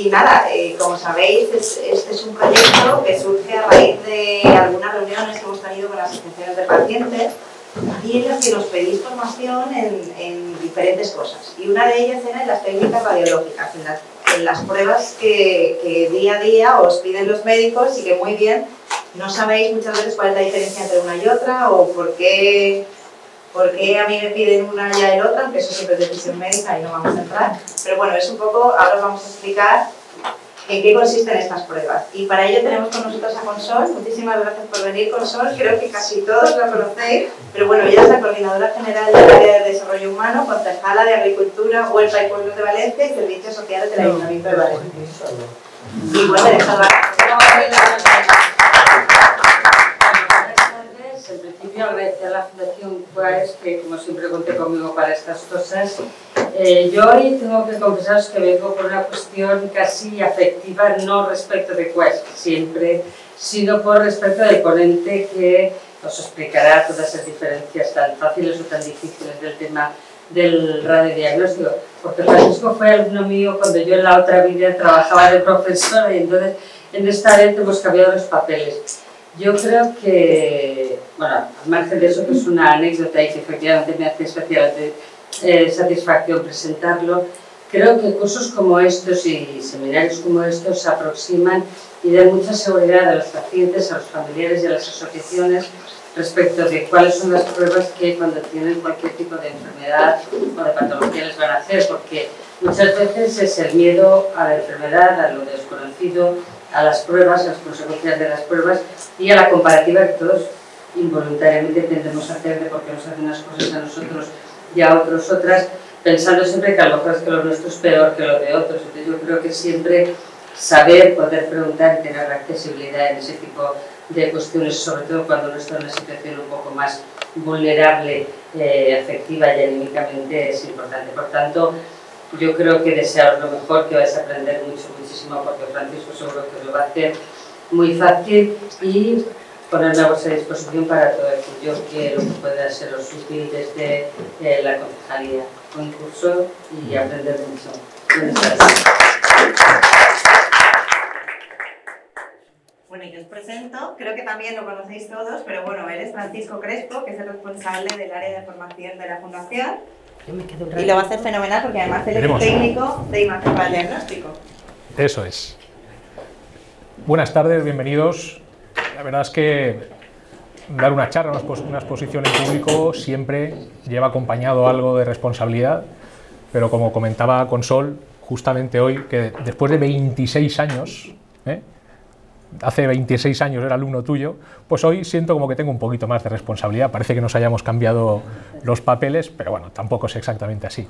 Y nada, como sabéis, este es un proyecto que surge a raíz de algunas reuniones que hemos tenido con las asociaciones de pacientes y en las que nos pedís formación en diferentes cosas. Y una de ellas era en las técnicas radiológicas, en las pruebas que día a día os piden los médicos y que muy bien no sabéis muchas veces cuál es la diferencia entre una y otra o por qué a mí me piden una y a el otra, aunque eso siempre es decisión médica y no vamos a entrar. Pero bueno, es un poco, ahora os vamos a explicar en qué consisten estas pruebas. Y para ello tenemos con nosotros a Consol. Muchísimas gracias por venir, Consol. Creo que casi todos la conocéis, pero bueno, ella es la coordinadora general del área de desarrollo humano, concejala de Agricultura, Huerta y Pueblos de Valencia y Servicios Sociales del Ayuntamiento de Valencia. Y bueno, en principio agradecer a la Fundación Quest que como siempre conté conmigo para estas cosas. Yo hoy tengo que confesaros que vengo por una cuestión casi afectiva, no respecto de Quest siempre, sino por respecto del ponente que os explicará todas esas diferencias tan fáciles o tan difíciles del tema del radiodiagnóstico, porque Francisco fue alumno mío cuando yo en la otra vida trabajaba de profesora y entonces en esta vez hemos cambiado los papeles. Yo creo que, bueno, al margen de eso que es una anécdota y que efectivamente me hace especial satisfacción presentarlo, creo que cursos como estos y seminarios como estos se aproximan y dan mucha seguridad a los pacientes, a los familiares y a las asociaciones respecto de cuáles son las pruebas que cuando tienen cualquier tipo de enfermedad o de patología les van a hacer, porque muchas veces es el miedo a la enfermedad, a lo desconocido, a las pruebas, a las consecuencias de las pruebas y a la comparativa que todos involuntariamente tendemos a hacer de por qué nos hacen unas cosas a nosotros y a otros otras, pensando siempre que a lo mejor es que lo nuestro es peor que lo de otros. Entonces yo creo que siempre saber, poder preguntar y tener la accesibilidad en ese tipo de cuestiones, sobre todo cuando uno está en una situación un poco más vulnerable, afectiva y anímicamente, es importante. Por tanto, yo creo que desearos lo mejor, que vais a aprender muchísimo, porque Francisco seguro que os lo va a hacer muy fácil y ponerme a vuestra disposición para todo aquello que lo que pueda seros útil desde la concejalía, concurso y aprender mucho. Buenas tardes. Bueno, y os presento, creo que también lo conocéis todos, pero bueno, él es Francisco Crespo, que es el responsable del área de formación de la Fundación. Y lo va a hacer fenomenal porque además él es técnico de imagen para el diagnóstico. Eso es. Buenas tardes, bienvenidos. La verdad es que dar una charla, una exposición en público siempre lleva acompañado algo de responsabilidad, pero como comentaba Consol, justamente hoy, que después de 26 años, hace 26 años era alumno tuyo, pues hoy siento como que tengo un poquito más de responsabilidad. Parece que nos hayamos cambiado los papeles, pero bueno, tampoco es exactamente así.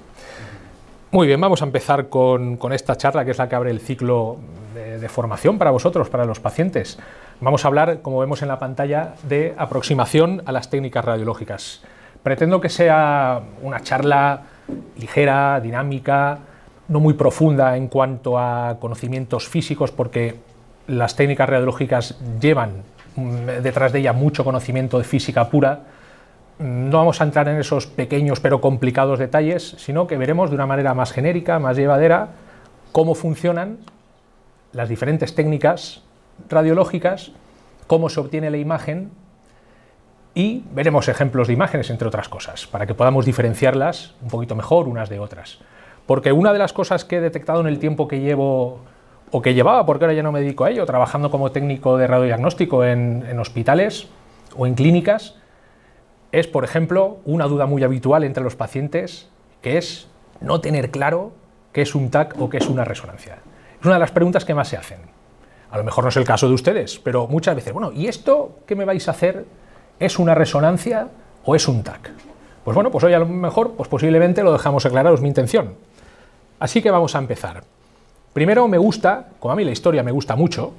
Muy bien, vamos a empezar con esta charla, que es la que abre el ciclo de formación para vosotros, para los pacientes. Vamos a hablar, como vemos en la pantalla, de aproximación a las técnicas radiológicas. Pretendo que sea una charla ligera, dinámica, no muy profunda en cuanto a conocimientos físicos, porque las técnicas radiológicas llevan detrás de ella mucho conocimiento de física pura. No vamos a entrar en esos pequeños pero complicados detalles, sino que veremos de una manera más genérica, más llevadera, cómo funcionan las diferentes técnicas radiológicas, cómo se obtiene la imagen y veremos ejemplos de imágenes, entre otras cosas, para que podamos diferenciarlas un poquito mejor unas de otras. Porque una de las cosas que he detectado en el tiempo que llevo, o que llevaba, porque ahora ya no me dedico a ello, trabajando como técnico de radiodiagnóstico en hospitales o en clínicas, es, por ejemplo, una duda muy habitual entre los pacientes, que es no tener claro qué es un TAC o qué es una resonancia. Es una de las preguntas que más se hacen. A lo mejor no es el caso de ustedes, pero muchas veces, bueno, ¿y esto qué me vais a hacer? ¿Es una resonancia o es un TAC? Pues bueno, pues hoy a lo mejor, pues posiblemente lo dejamos aclarado, es mi intención. Así que vamos a empezar. Primero me gusta, como a mí la historia me gusta mucho,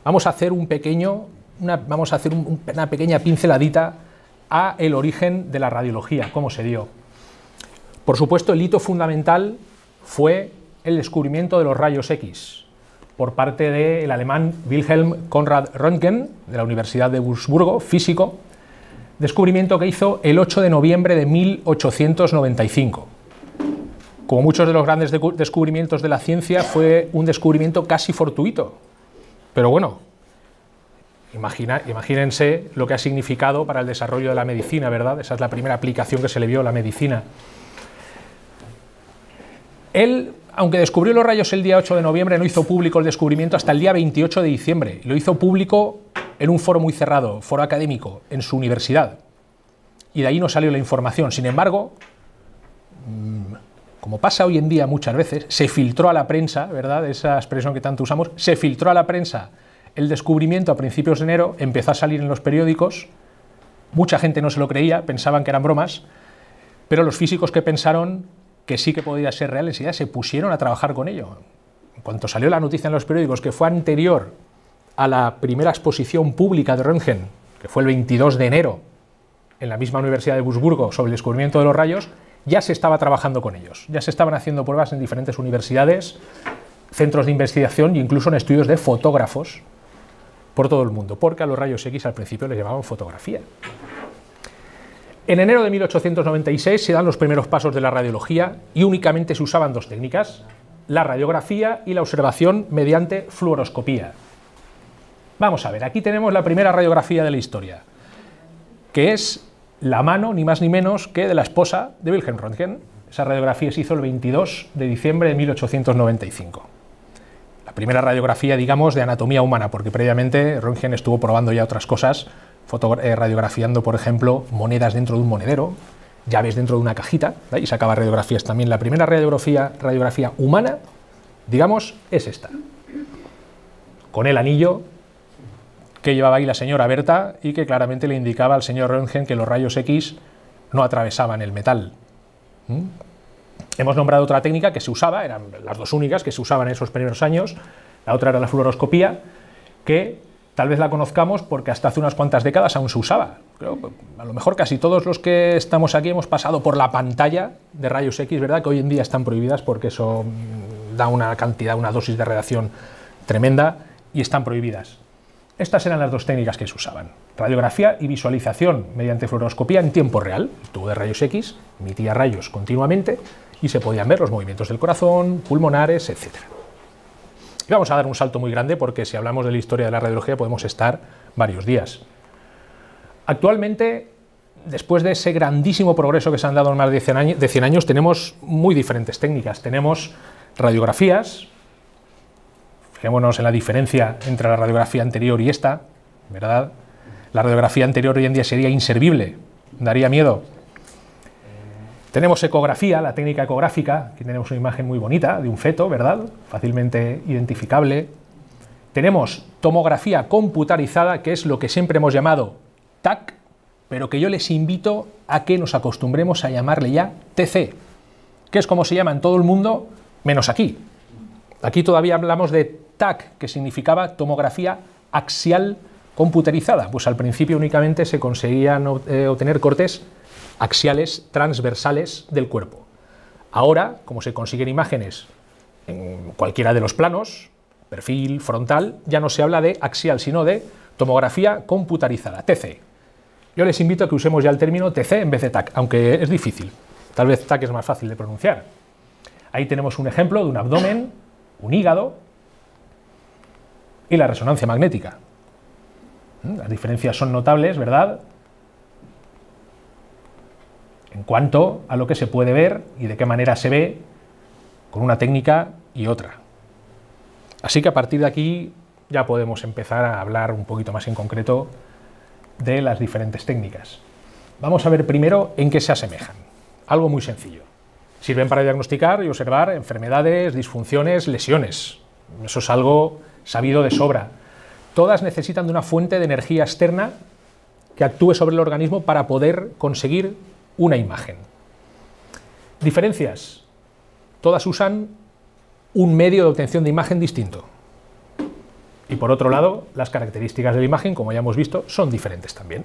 vamos a hacer una pequeña pinceladita a el origen de la radiología, cómo se dio. Por supuesto, el hito fundamental fue el descubrimiento de los rayos X por parte del alemán Wilhelm Conrad Röntgen, de la Universidad de Wurzburgo, físico, descubrimiento que hizo el 8 de noviembre de 1895. como muchos de los grandes descubrimientos de la ciencia, fue un descubrimiento casi fortuito. Pero bueno, imagínense lo que ha significado para el desarrollo de la medicina, ¿verdad? Esa es la primera aplicación que se le vio a la medicina. Él, aunque descubrió los rayos el día 8 de noviembre, no hizo público el descubrimiento hasta el día 28 de diciembre. Lo hizo público en un foro muy cerrado, foro académico, en su universidad. Y de ahí no salió la información. Sin embargo, como pasa hoy en día muchas veces, se filtró a la prensa, ¿verdad? Esa expresión que tanto usamos, se filtró a la prensa el descubrimiento a principios de enero, empezó a salir en los periódicos, mucha gente no se lo creía, pensaban que eran bromas, pero los físicos que pensaron que sí que podía ser real, enseguida se pusieron a trabajar con ello. En cuanto salió la noticia en los periódicos, que fue anterior a la primera exposición pública de Röntgen, que fue el 22 de enero, en la misma Universidad de Wurzburgo, sobre el descubrimiento de los rayos, ya se estaba trabajando con ellos, ya se estaban haciendo pruebas en diferentes universidades, centros de investigación e incluso en estudios de fotógrafos por todo el mundo, porque a los rayos X al principio les llamaban fotografía. En enero de 1896 se dan los primeros pasos de la radiología y únicamente se usaban dos técnicas, la radiografía y la observación mediante fluoroscopía. Vamos a ver, aquí tenemos la primera radiografía de la historia, que es la mano, ni más ni menos, que de la esposa de Wilhelm Röntgen. Esa radiografía se hizo el 22 de diciembre de 1895. La primera radiografía, digamos, de anatomía humana, porque previamente Röntgen estuvo probando ya otras cosas, radiografiando, por ejemplo, monedas dentro de un monedero, llaves dentro de una cajita, y sacaba radiografías también. La primera radiografía humana, digamos, es esta, con el anillo que llevaba ahí la señora Berta y que claramente le indicaba al señor Röntgen que los rayos X no atravesaban el metal. Hemos nombrado otra técnica que se usaba, eran las dos únicas que se usaban en esos primeros años. La otra era la fluoroscopía, que tal vez la conozcamos porque hasta hace unas cuantas décadas aún se usaba. Creo, a lo mejor casi todos los que estamos aquí hemos pasado por la pantalla de rayos X, ¿verdad? Que hoy en día están prohibidas porque eso da una cantidad, una dosis de radiación tremenda y están prohibidas. Estas eran las dos técnicas que se usaban, radiografía y visualización mediante fluoroscopía en tiempo real. El tubo de rayos X emitía rayos continuamente y se podían ver los movimientos del corazón, pulmonares, etc. Y vamos a dar un salto muy grande porque si hablamos de la historia de la radiología podemos estar varios días. Actualmente, después de ese grandísimo progreso que se han dado en más de 100 años, tenemos muy diferentes técnicas. Tenemos radiografías. Fijémonos en la diferencia entre la radiografía anterior y esta, ¿verdad? La radiografía anterior hoy en día sería inservible, daría miedo. Tenemos ecografía, la técnica ecográfica, aquí tenemos una imagen muy bonita de un feto, ¿verdad? Fácilmente identificable. Tenemos tomografía computarizada, que es lo que siempre hemos llamado TAC, pero que yo les invito a que nos acostumbremos a llamarle ya TC, que es como se llama en todo el mundo, menos aquí. Aquí todavía hablamos de TAC, que significaba tomografía axial computarizada, pues al principio únicamente se conseguían obtener cortes axiales transversales del cuerpo. Ahora, como se consiguen imágenes en cualquiera de los planos, perfil, frontal, ya no se habla de axial, sino de tomografía computarizada, TC. Yo les invito a que usemos ya el término TC en vez de TAC, aunque es difícil. Tal vez TAC es más fácil de pronunciar. Ahí tenemos un ejemplo de un abdomen, un hígado y la resonancia magnética. Las diferencias son notables, ¿verdad?, en cuanto a lo que se puede ver y de qué manera se ve con una técnica y otra. Así que a partir de aquí ya podemos empezar a hablar un poquito más en concreto de las diferentes técnicas. Vamos a ver primero en qué se asemejan. Algo muy sencillo. Sirven para diagnosticar y observar enfermedades, disfunciones, lesiones. Eso es algo sabido de sobra. Todas necesitan de una fuente de energía externa que actúe sobre el organismo para poder conseguir una imagen. Diferencias. Todas usan un medio de obtención de imagen distinto. Y por otro lado, las características de la imagen, como ya hemos visto, son diferentes también.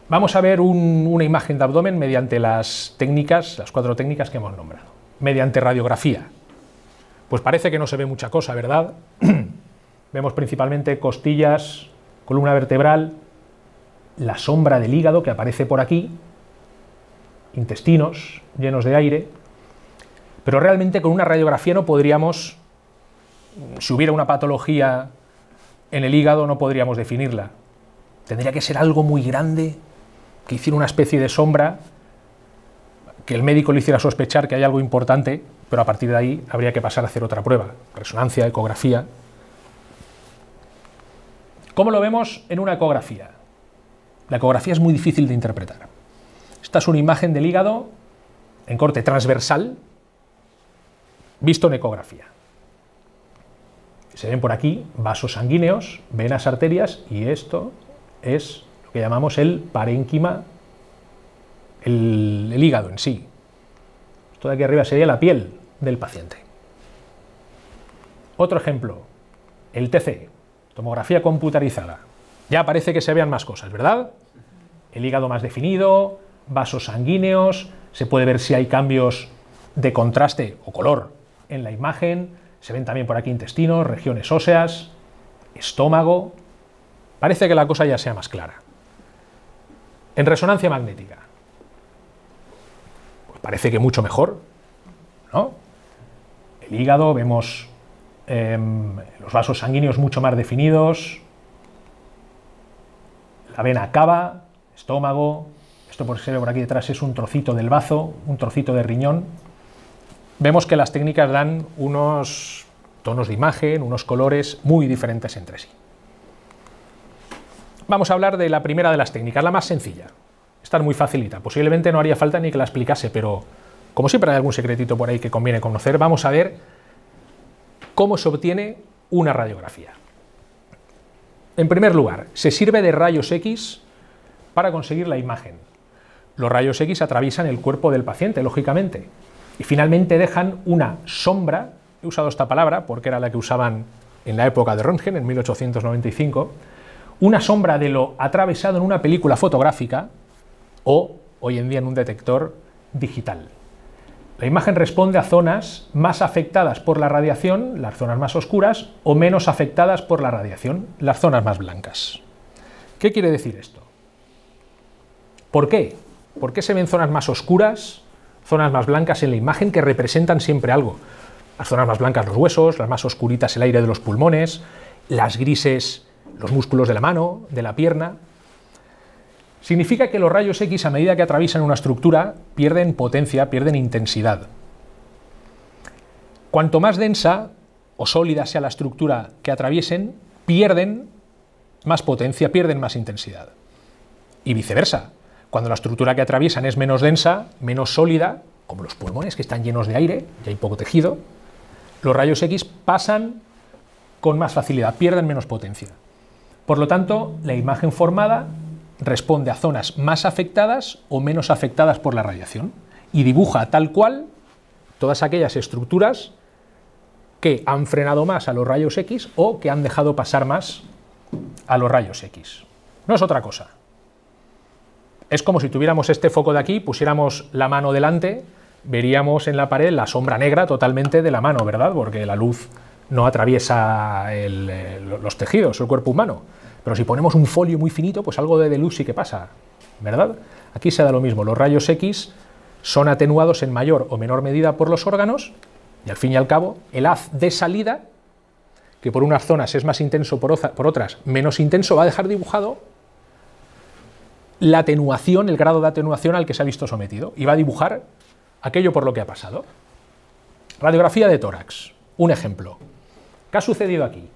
Vamos a ver una imagen de abdomen mediante las técnicas, las 4 técnicas que hemos nombrado. Mediante radiografía. Pues parece que no se ve mucha cosa, ¿verdad? Vemos principalmente costillas, columna vertebral, la sombra del hígado que aparece por aquí intestinos llenos de aire, pero realmente con una radiografía no podríamos, si hubiera una patología en el hígado, no podríamos definirla. Tendría que ser algo muy grande, que hiciera una especie de sombra, que el médico le hiciera sospechar que hay algo importante, pero a partir de ahí habría que pasar a hacer otra prueba, resonancia, ecografía. ¿Cómo lo vemos en una ecografía? La ecografía es muy difícil de interpretar. Esta es una imagen del hígado en corte transversal, visto en ecografía. Se ven por aquí vasos sanguíneos, venas, arterias, y esto es lo que llamamos el parénquima, el hígado en sí. Esto de aquí arriba sería la piel del paciente. Otro ejemplo, el TC, tomografía computarizada. Ya parece que se vean más cosas, ¿verdad? El hígado más definido, vasos sanguíneos, se puede ver si hay cambios de contraste o color en la imagen, se ven también por aquí intestinos, regiones óseas, estómago. Parece que la cosa ya sea más clara. En resonancia magnética, pues parece que mucho mejor, ¿no? El hígado, vemos los vasos sanguíneos mucho más definidos, la vena cava, estómago, esto por se ve por aquí detrás es un trocito del bazo, un trocito de riñón. Vemos que las técnicas dan unos tonos de imagen, unos colores muy diferentes entre sí. Vamos a hablar de la primera de las técnicas, la más sencilla. Esta es muy facilita, posiblemente no haría falta ni que la explicase, pero como siempre hay algún secretito por ahí que conviene conocer, vamos a ver cómo se obtiene una radiografía. En primer lugar, se sirve de rayos X para conseguir la imagen. Los rayos X atraviesan el cuerpo del paciente, lógicamente, y finalmente dejan una sombra, he usado esta palabra porque era la que usaban en la época de Röntgen, en 1895, una sombra de lo atravesado en una película fotográfica o, hoy en día, en un detector digital. La imagen responde a zonas más afectadas por la radiación, las zonas más oscuras, o menos afectadas por la radiación, las zonas más blancas. ¿Qué quiere decir esto? ¿Por qué? ¿Por qué se ven zonas más oscuras, zonas más blancas en la imagen que representan siempre algo? Las zonas más blancas los huesos, las más oscuritas el aire de los pulmones, las grises los músculos de la mano, de la pierna. Significa que los rayos X, a medida que atraviesan una estructura, pierden potencia, pierden intensidad. Cuanto más densa o sólida sea la estructura que atraviesen, pierden más potencia, pierden más intensidad. Y viceversa. Cuando la estructura que atraviesan es menos densa, menos sólida, como los pulmones que están llenos de aire y hay poco tejido, los rayos X pasan con más facilidad, pierden menos potencia. Por lo tanto, la imagen formada responde a zonas más afectadas o menos afectadas por la radiación y dibuja tal cual todas aquellas estructuras que han frenado más a los rayos X o que han dejado pasar más a los rayos X. No es otra cosa. Es como si tuviéramos este foco de aquí, pusiéramos la mano delante, veríamos en la pared la sombra negra totalmente de la mano, ¿verdad? Porque la luz no atraviesa los tejidos, el cuerpo humano. Pero si ponemos un folio muy finito, pues algo de luz sí que pasa, ¿verdad? Aquí se da lo mismo, los rayos X son atenuados en mayor o menor medida por los órganos y al fin y al cabo el haz de salida, que por unas zonas es más intenso, por otras menos intenso, va a dejar dibujado la atenuación, el grado de atenuación al que se ha visto sometido y va a dibujar aquello por lo que ha pasado. Radiografía de tórax, un ejemplo. ¿Qué ha sucedido aquí?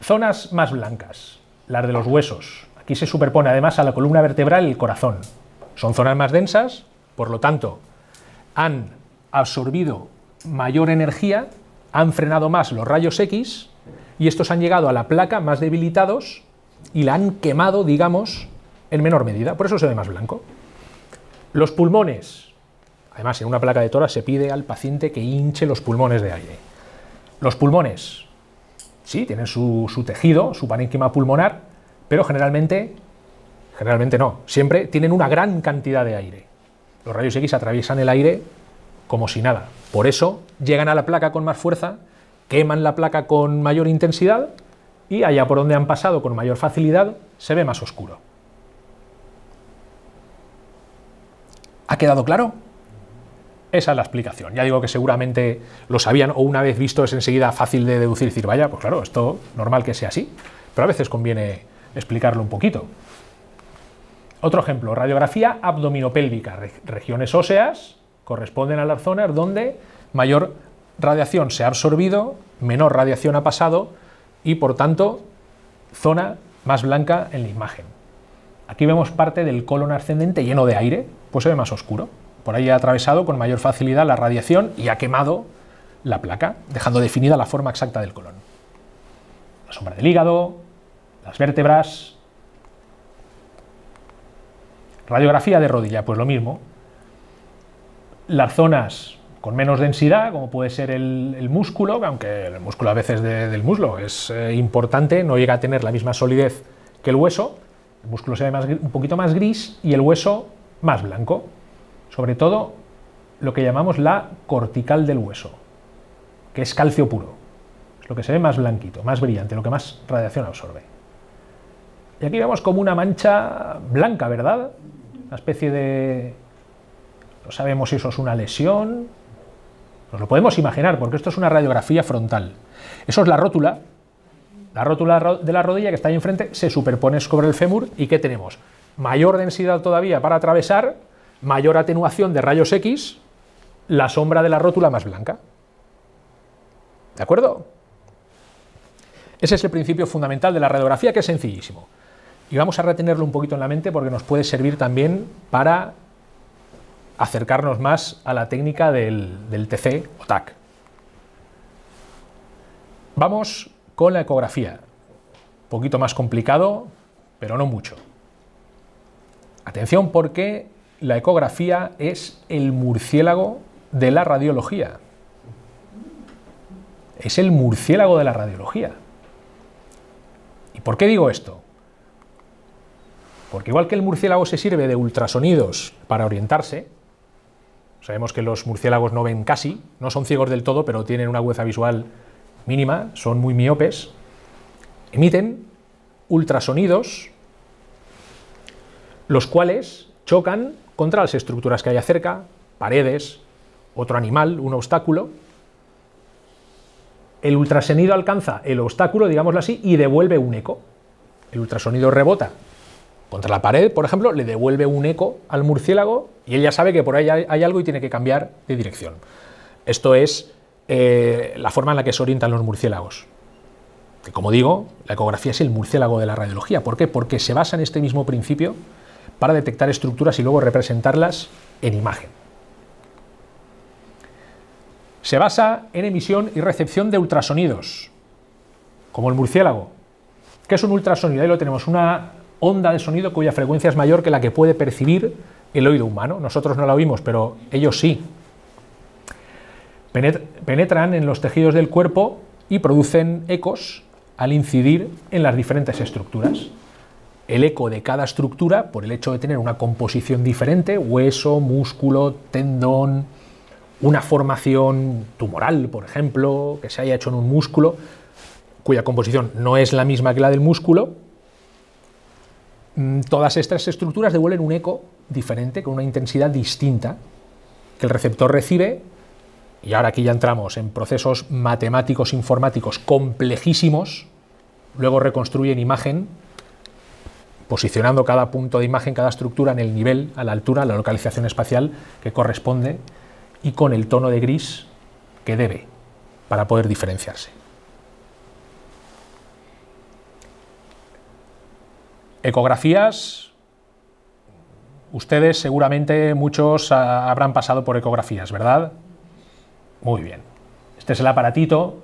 Zonas más blancas, las de los huesos. Aquí se superpone además a la columna vertebral el corazón. Son zonas más densas, por lo tanto, han absorbido mayor energía, han frenado más los rayos X y estos han llegado a la placa más debilitados y la han quemado, digamos, en menor medida. Por eso se ve más blanco. Los pulmones. Además, en una placa de tórax se pide al paciente que hinche los pulmones de aire. Los pulmones, sí, tienen su tejido, su parénquima pulmonar, pero generalmente no, siempre tienen una gran cantidad de aire. Los rayos X atraviesan el aire como si nada. Por eso llegan a la placa con más fuerza, queman la placa con mayor intensidad y allá por donde han pasado con mayor facilidad se ve más oscuro. ¿Ha quedado claro? Esa es la explicación. Ya digo que seguramente lo sabían o una vez visto es enseguida fácil de deducir y decir, vaya, pues claro, esto normal que sea así, pero a veces conviene explicarlo un poquito. Otro ejemplo, radiografía abdominopélvica. Regiones óseas corresponden a las zonas donde mayor radiación se ha absorbido, menor radiación ha pasado y por tanto zona más blanca en la imagen. Aquí vemos parte del colon ascendente lleno de aire, pues se ve más oscuro. Por ahí ha atravesado con mayor facilidad la radiación y ha quemado la placa, dejando definida la forma exacta del colon. La sombra del hígado, las vértebras. Radiografía de rodilla, pues lo mismo. Las zonas con menos densidad, como puede ser el músculo, aunque el músculo a veces del muslo es importante, no llega a tener la misma solidez que el hueso. El músculo se ve un poquito más gris y el hueso más blanco. Sobre todo lo que llamamos la cortical del hueso, que es calcio puro. Es lo que se ve más blanquito, más brillante, lo que más radiación absorbe. Y aquí vemos como una mancha blanca, ¿verdad? Una especie de... No sabemos si eso es una lesión. Nos lo podemos imaginar, porque esto es una radiografía frontal. Eso es la rótula. La rótula de la rodilla que está ahí enfrente se superpone sobre el fémur. ¿Y qué tenemos? Mayor densidad todavía para atravesar, mayor atenuación de rayos X, la sombra de la rótula más blanca. ¿De acuerdo? Ese es el principio fundamental de la radiografía, que es sencillísimo. Y vamos a retenerlo un poquito en la mente porque nos puede servir también para acercarnos más a la técnica del TC o TAC. Vamos con la ecografía. Un poquito más complicado, pero no mucho. Atención, porque la ecografía es el murciélago de la radiología. Es el murciélago de la radiología. ¿Y por qué digo esto? Porque igual que el murciélago se sirve de ultrasonidos para orientarse, sabemos que los murciélagos no ven casi, no son ciegos del todo, pero tienen una agudeza visual mínima, son muy miopes, emiten ultrasonidos, los cuales chocan contra las estructuras que haya cerca, paredes, otro animal, un obstáculo. El ultrasonido alcanza el obstáculo, digámoslo así, y devuelve un eco. El ultrasonido rebota contra la pared, por ejemplo, le devuelve un eco al murciélago y él ya sabe que por ahí hay algo y tiene que cambiar de dirección. Esto es la forma en la que se orientan los murciélagos. Que, como digo, la ecografía es el murciélago de la radiología. ¿Por qué? Porque se basa en este mismo principio para detectar estructuras y luego representarlas en imagen. Se basa en emisión y recepción de ultrasonidos, como el murciélago. ¿Qué es un ultrasonido? Ahí lo tenemos, una onda de sonido cuya frecuencia es mayor que la que puede percibir el oído humano. Nosotros no la oímos, pero ellos sí. Penetran en los tejidos del cuerpo y producen ecos al incidir en las diferentes estructuras. El eco de cada estructura, por el hecho de tener una composición diferente, hueso, músculo, tendón, una formación tumoral, por ejemplo, que se haya hecho en un músculo, cuya composición no es la misma que la del músculo, todas estas estructuras devuelven un eco diferente, con una intensidad distinta, que el receptor recibe, y ahora aquí ya entramos en procesos matemáticos informáticos complejísimos, luego reconstruye en imagen, posicionando cada punto de imagen, cada estructura en el nivel, a la altura, a la localización espacial que corresponde, y con el tono de gris que debe, para poder diferenciarse. Ecografías, ustedes seguramente muchos habrán pasado por ecografías, ¿verdad? Muy bien. Este es el aparatito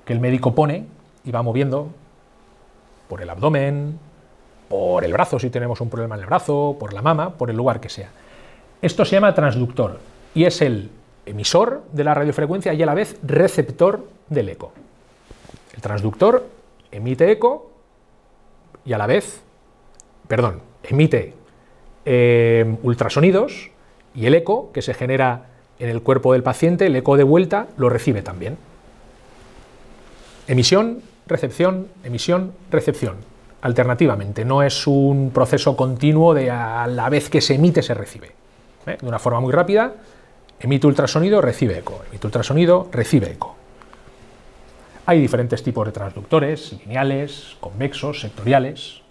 que el médico pone y va moviendo por el abdomen, por el brazo si tenemos un problema en el brazo, por la mama, por el lugar que sea. Esto se llama transductor y es el emisor de la radiofrecuencia y a la vez receptor del eco. El transductor emite eco y a la vez, emite ultrasonidos y el eco que se genera en el cuerpo del paciente, el eco de vuelta, lo recibe también. Emisión, recepción, alternativamente. No es un proceso continuo de a la vez que se emite se recibe. De una forma muy rápida, emite ultrasonido, recibe eco, emite ultrasonido, recibe eco. Hay diferentes tipos de transductores, lineales, convexos, sectoriales,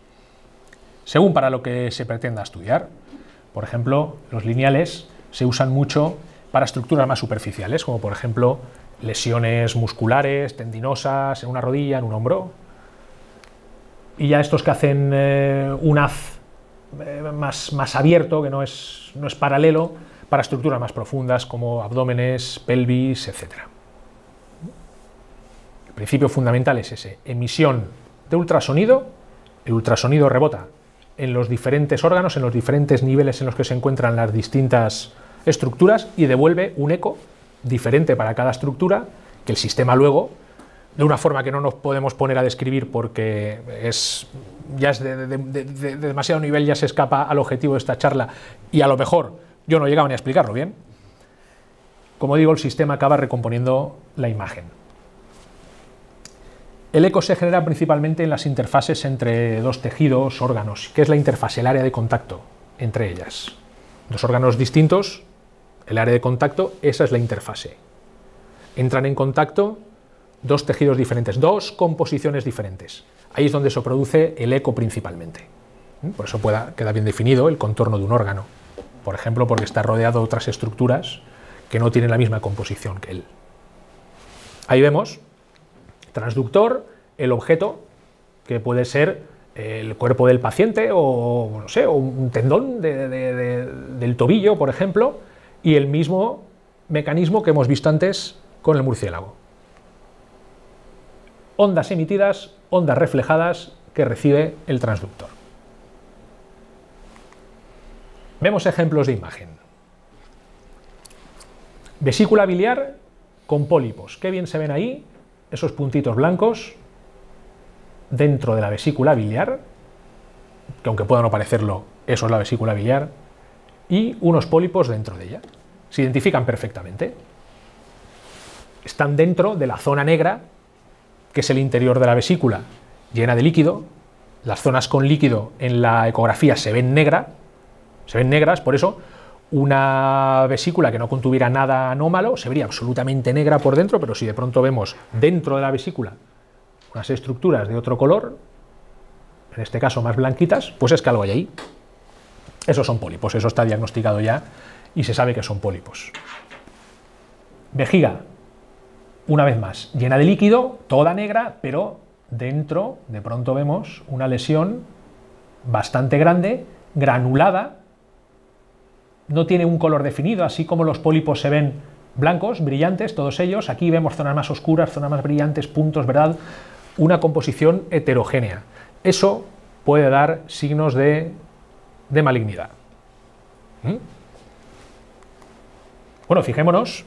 según para lo que se pretenda estudiar. Por ejemplo, los lineales se usan mucho para estructuras más superficiales, como por ejemplo lesiones musculares, tendinosas, en una rodilla, en un hombro. Y ya estos que hacen un haz más abierto, que no es paralelo, para estructuras más profundas como abdómenes, pelvis, etc. El principio fundamental es ese: emisión de ultrasonido, el ultrasonido rebota en los diferentes órganos, en los diferentes niveles en los que se encuentran las distintas estructuras y devuelve un eco diferente para cada estructura, que el sistema luego, de una forma que no nos podemos poner a describir porque ya es de demasiado nivel, ya se escapa al objetivo de esta charla y a lo mejor yo no llegaba ni a explicarlo bien. Como digo, el sistema acaba recomponiendo la imagen. El eco se genera principalmente en las interfaces entre dos tejidos, órganos, que es la interfase, el área de contacto entre ellas. Dos órganos distintos, el área de contacto, esa es la interfase. Entran en contacto dos tejidos diferentes, dos composiciones diferentes. Ahí es donde se produce el eco principalmente. Por eso queda bien definido el contorno de un órgano. Por ejemplo, porque está rodeado de otras estructuras que no tienen la misma composición que él. Ahí vemos transductor, el objeto, que puede ser el cuerpo del paciente o, no sé, o un tendón del tobillo, por ejemplo, y el mismo mecanismo que hemos visto antes con el murciélago. Ondas emitidas, ondas reflejadas que recibe el transductor. Vemos ejemplos de imagen. Vesícula biliar con pólipos. Qué bien se ven ahí esos puntitos blancos dentro de la vesícula biliar, que aunque pueda no parecerlo, eso es la vesícula biliar, y unos pólipos dentro de ella. Se identifican perfectamente. Están dentro de la zona negra, que es el interior de la vesícula, llena de líquido. Las zonas con líquido en la ecografía se ven negras, por eso una vesícula que no contuviera nada anómalo se vería absolutamente negra por dentro, pero si de pronto vemos dentro de la vesícula unas estructuras de otro color, en este caso más blanquitas, pues es que algo hay ahí. Esos son pólipos, eso está diagnosticado ya y se sabe que son pólipos. Vejiga, una vez más, llena de líquido, toda negra, pero dentro de pronto vemos una lesión bastante grande, granulada, no tiene un color definido, así como los pólipos se ven blancos, brillantes, todos ellos. Aquí vemos zonas más oscuras, zonas más brillantes, puntos, ¿verdad? Una composición heterogénea. Eso puede dar signos de malignidad. Bueno, fijémonos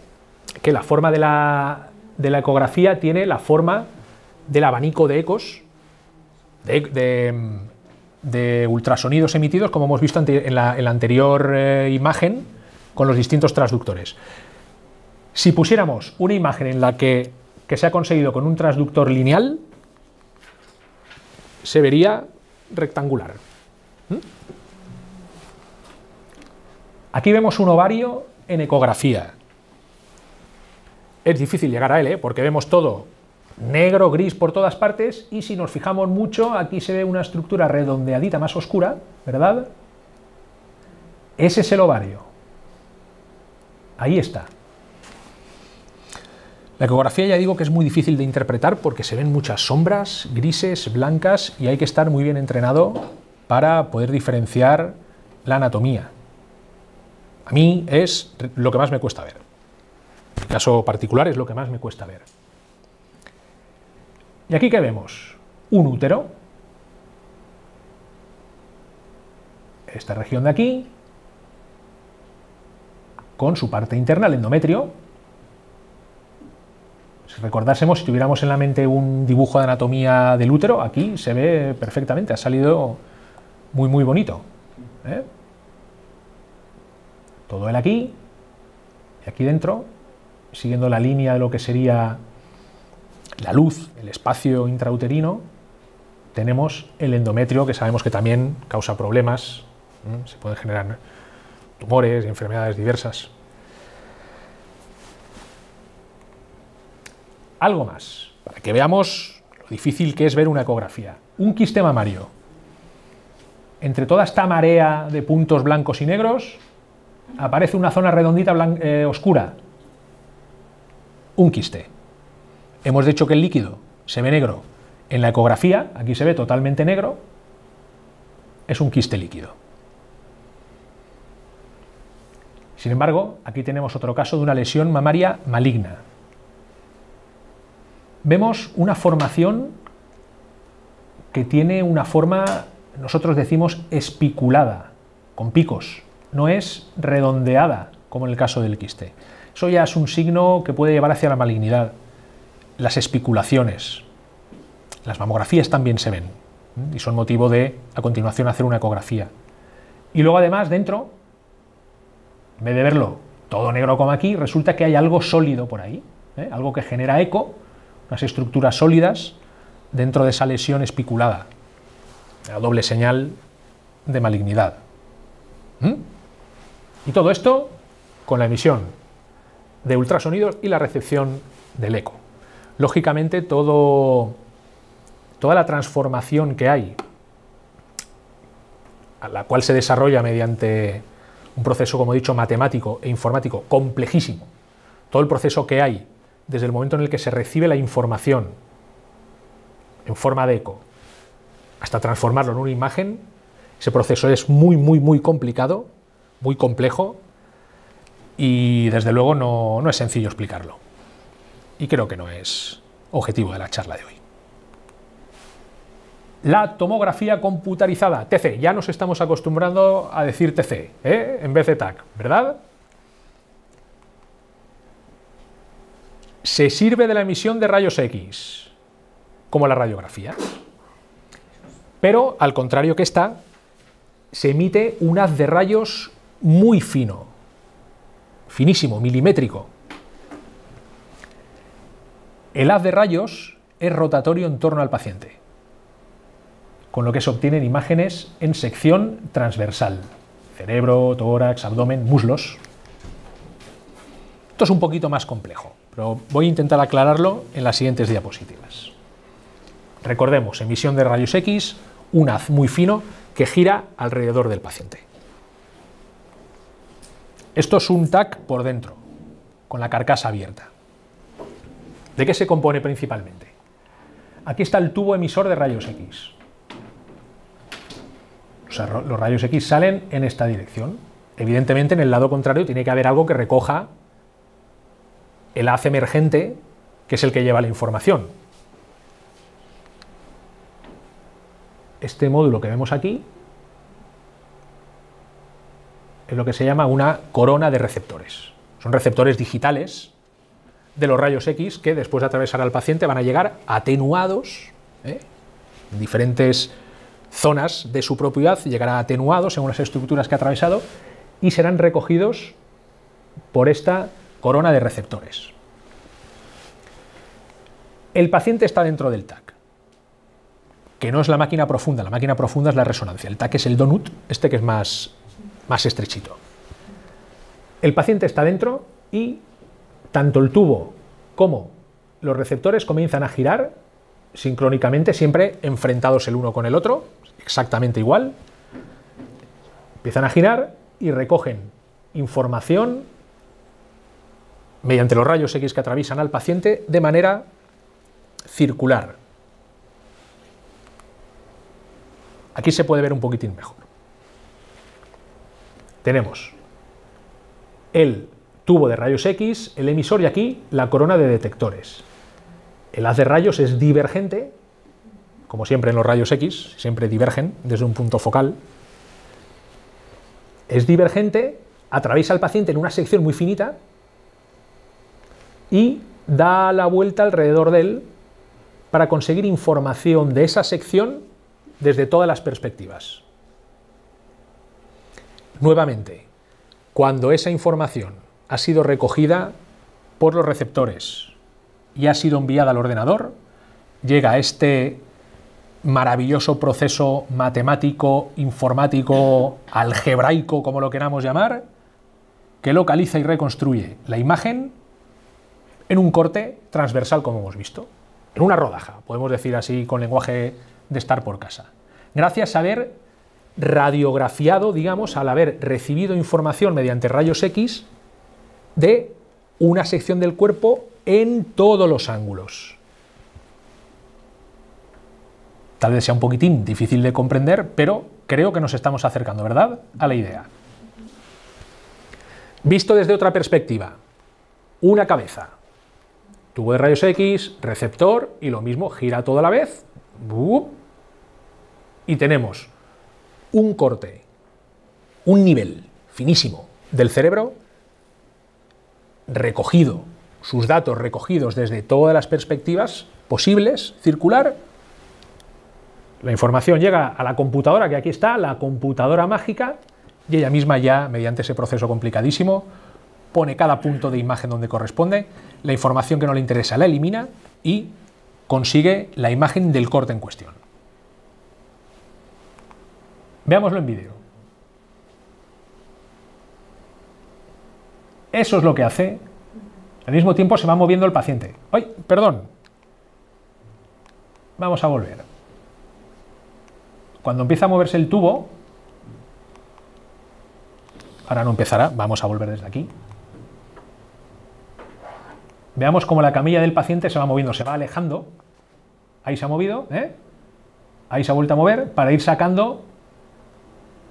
que la forma de la ecografía tiene la forma del abanico de ecos, de ultrasonidos emitidos, como hemos visto en la anterior imagen, con los distintos transductores. Si pusiéramos una imagen en la que se ha conseguido con un transductor lineal, se vería rectangular. Aquí vemos un ovario en ecografía. Es difícil llegar a él, porque vemos todo negro, gris por todas partes, y si nos fijamos mucho, aquí se ve una estructura redondeadita más oscura, ¿verdad? Ese es el ovario. Ahí está. La ecografía ya digo que es muy difícil de interpretar porque se ven muchas sombras, grises, blancas, y hay que estar muy bien entrenado para poder diferenciar la anatomía. A mí es lo que más me cuesta ver. En mi caso particular es lo que más me cuesta ver. ¿Y aquí qué vemos? Un útero. Esta región de aquí, con su parte interna, el endometrio. Si recordásemos, si tuviéramos en la mente un dibujo de anatomía del útero, aquí se ve perfectamente, ha salido muy muy bonito. Todo él aquí, y aquí dentro, siguiendo la línea de lo que sería la luz, el espacio intrauterino, tenemos el endometrio, que sabemos que también causa problemas, se pueden generar tumores y enfermedades diversas. Algo más, para que veamos lo difícil que es ver una ecografía. Un quiste mamario. Entre toda esta marea de puntos blancos y negros, aparece una zona redondita oscura. Un quiste. Hemos dicho que el líquido se ve negro. En la ecografía, aquí se ve totalmente negro, es un quiste líquido. Sin embargo, aquí tenemos otro caso de una lesión mamaria maligna. Vemos una formación que tiene una forma, nosotros decimos espiculada, con picos, no es redondeada, como en el caso del quiste. Eso ya es un signo que puede llevar hacia la malignidad. Las espiculaciones, las mamografías también se ven, y son motivo de, a continuación, hacer una ecografía. Y luego además dentro, en vez de verlo todo negro como aquí, resulta que hay algo sólido por ahí, algo que genera eco, unas estructuras sólidas dentro de esa lesión espiculada, la doble señal de malignidad. Y todo esto con la emisión de ultrasonidos y la recepción del eco. Lógicamente toda la transformación que hay, a la cual se desarrolla mediante un proceso, como he dicho, matemático e informático complejísimo, todo el proceso que hay desde el momento en el que se recibe la información en forma de eco hasta transformarlo en una imagen, ese proceso es muy complicado, muy complejo, y desde luego no es sencillo explicarlo. Y creo que no es objetivo de la charla de hoy. La tomografía computarizada, TC, ya nos estamos acostumbrando a decir TC, en vez de TAC, ¿verdad? Se sirve de la emisión de rayos X, como la radiografía, pero al contrario que esta, se emite un haz de rayos muy fino, finísimo, milimétrico. El haz de rayos es rotatorio en torno al paciente, con lo que se obtienen imágenes en sección transversal, cerebro, tórax, abdomen, muslos. Esto es un poquito más complejo, pero voy a intentar aclararlo en las siguientes diapositivas. Recordemos, emisión de rayos X, un haz muy fino que gira alrededor del paciente. Esto es un TAC por dentro, con la carcasa abierta. ¿De qué se compone principalmente? Aquí está el tubo emisor de rayos X. O sea, los rayos X salen en esta dirección. Evidentemente, en el lado contrario tiene que haber algo que recoja el haz emergente, que es el que lleva la información. Este módulo que vemos aquí es lo que se llama una corona de receptores. Son receptores digitales de los rayos X que después de atravesar al paciente van a llegar atenuados, en diferentes zonas de su propio haz, llegarán atenuados según las estructuras que ha atravesado y serán recogidos por esta corona de receptores. El paciente está dentro del TAC, que no es la máquina profunda es la resonancia. El TAC es el donut, este que es más estrechito. El paciente está dentro y tanto el tubo como los receptores comienzan a girar sincrónicamente, siempre enfrentados el uno con el otro, exactamente igual. Empiezan a girar y recogen información mediante los rayos X que atraviesan al paciente de manera circular. Aquí se puede ver un poquitín mejor. Tenemos el tubo de rayos X, el emisor y aquí la corona de detectores. El haz de rayos es divergente, como siempre en los rayos X, siempre divergen desde un punto focal. Es divergente, atraviesa al paciente en una sección muy finita y da la vuelta alrededor de él para conseguir información de esa sección desde todas las perspectivas. Nuevamente, cuando esa información ha sido recogida por los receptores y ha sido enviada al ordenador, llega este maravilloso proceso matemático, informático, algebraico, como lo queramos llamar, que localiza y reconstruye la imagen en un corte transversal, como hemos visto, en una rodaja, podemos decir así con lenguaje de estar por casa. Gracias a haber radiografiado, digamos, al haber recibido información mediante rayos X de una sección del cuerpo en todos los ángulos. Tal vez sea un poquitín difícil de comprender, pero creo que nos estamos acercando, ¿verdad?, a la idea. Visto desde otra perspectiva, una cabeza, tubo de rayos X, receptor, y lo mismo, gira todo a la vez, y tenemos un corte, un nivel finísimo del cerebro recogido, sus datos recogidos desde todas las perspectivas posibles, circular. La información llega a la computadora, que aquí está, la computadora mágica, y ella misma ya, mediante ese proceso complicadísimo, pone cada punto de imagen donde corresponde, la información que no le interesa la elimina y consigue la imagen del corte en cuestión. Veámoslo en vídeo. Eso es lo que hace. Al mismo tiempo se va moviendo el paciente. ¡Ay, perdón! Vamos a volver. Cuando empieza a moverse el tubo, ahora no empezará, vamos a volver desde aquí. Veamos cómo la camilla del paciente se va moviendo, se va alejando. Ahí se ha movido, ahí se ha vuelto a mover para ir sacando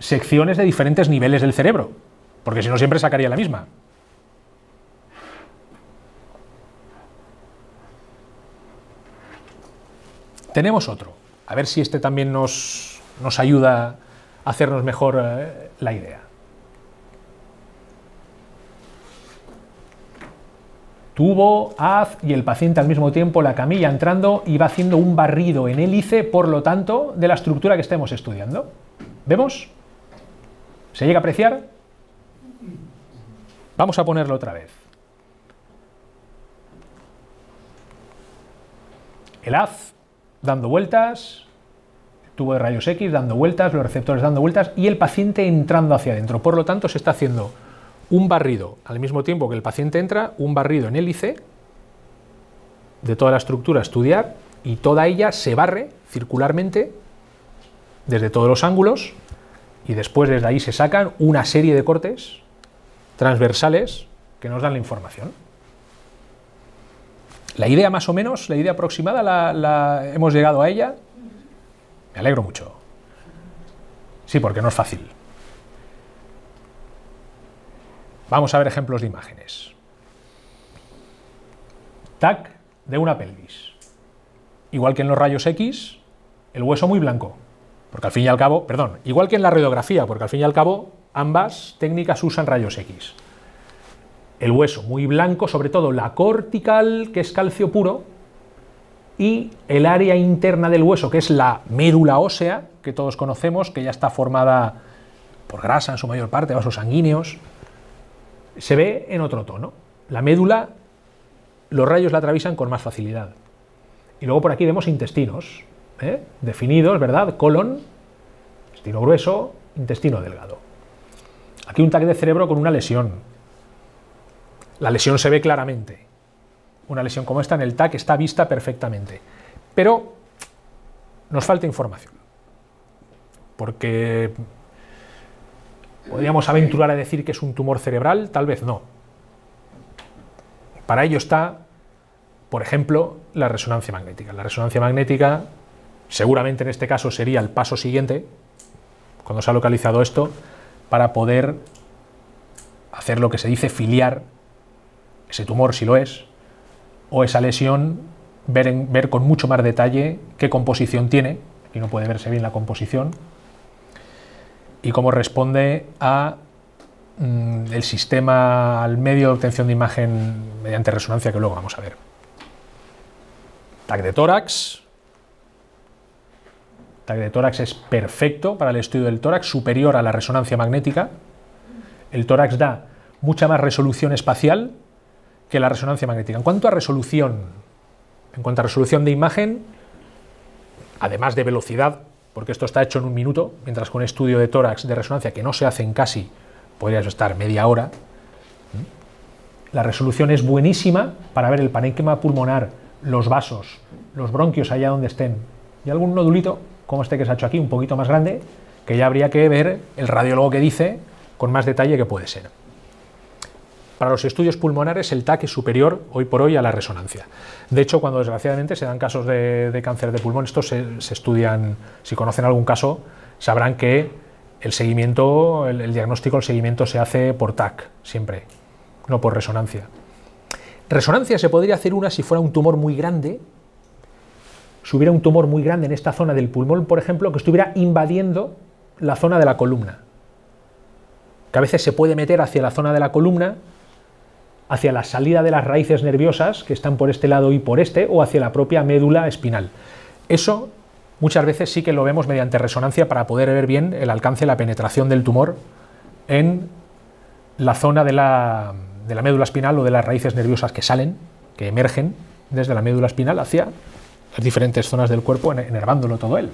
secciones de diferentes niveles del cerebro, porque si no siempre sacaría la misma. Tenemos otro, a ver si este también nos ayuda a hacernos mejor la idea. Tubo, haz y el paciente al mismo tiempo, la camilla entrando y va haciendo un barrido en hélice, por lo tanto, de la estructura que estemos estudiando. ¿Vemos? ¿Se llega a apreciar? Vamos a ponerlo otra vez. El haz dando vueltas, tubo de rayos X dando vueltas, los receptores dando vueltas y el paciente entrando hacia adentro. Por lo tanto, se está haciendo un barrido, al mismo tiempo que el paciente entra, un barrido en hélice de toda la estructura a estudiar y toda ella se barre circularmente desde todos los ángulos y después desde ahí se sacan una serie de cortes transversales que nos dan la información. La idea más o menos, la idea aproximada, hemos llegado a ella. Me alegro mucho. Sí, porque no es fácil. Vamos a ver ejemplos de imágenes. TAC de una pelvis. Igual que en los rayos X, el hueso muy blanco. Porque al fin y al cabo, perdón, igual que en la radiografía, porque al fin y al cabo ambas técnicas usan rayos X. El hueso muy blanco, sobre todo la cortical, que es calcio puro, y el área interna del hueso, que es la médula ósea, que todos conocemos, que ya está formada por grasa en su mayor parte, vasos sanguíneos, se ve en otro tono. La médula, los rayos la atraviesan con más facilidad. Y luego por aquí vemos intestinos, definidos, ¿verdad? Colon, intestino grueso, intestino delgado. Aquí un TAC de cerebro con una lesión. La lesión se ve claramente. Una lesión como esta en el TAC está vista perfectamente. Pero nos falta información. Porque podríamos aventurar a decir que es un tumor cerebral, tal vez no. Para ello está, por ejemplo, la resonancia magnética. La resonancia magnética, seguramente en este caso sería el paso siguiente, cuando se ha localizado esto, para poder hacer lo que se dice filiar ese tumor, si lo es, o esa lesión, ver con mucho más detalle qué composición tiene, aquí no puede verse bien la composición, y cómo responde a el sistema, al medio de obtención de imagen mediante resonancia, que luego vamos a ver. TAC de tórax. TAC de tórax es perfecto para el estudio del tórax, superior a la resonancia magnética. El tórax da mucha más resolución espacial que la resonancia magnética. En cuanto a resolución de imagen, además de velocidad, porque esto está hecho en 1 minuto, mientras que un estudio de tórax de resonancia que no se hace en casi, podrías estar media hora. La resolución es buenísima para ver el parénquima pulmonar, los vasos, los bronquios allá donde estén, y algún nodulito, como este que se ha hecho aquí, un poquito más grande, que ya habría que ver el radiólogo que dice con más detalle que puede ser. Para los estudios pulmonares el TAC es superior hoy por hoy a la resonancia. De hecho, cuando desgraciadamente se dan casos de cáncer de pulmón, estos se estudian, si conocen algún caso, sabrán que el seguimiento, el diagnóstico, el seguimiento se hace por TAC, siempre, no por resonancia. Resonancia se podría hacer una si fuera un tumor muy grande, si hubiera un tumor muy grande en esta zona del pulmón, por ejemplo, que estuviera invadiendo la zona de la columna, que a veces se puede meter hacia la zona de la columna, hacia la salida de las raíces nerviosas que están por este lado y por este, o hacia la propia médula espinal. Eso muchas veces sí que lo vemos mediante resonancia para poder ver bien el alcance, la penetración del tumor en la zona de la médula espinal o de las raíces nerviosas que salen, que emergen desde la médula espinal hacia las diferentes zonas del cuerpo, enervándolo todo él.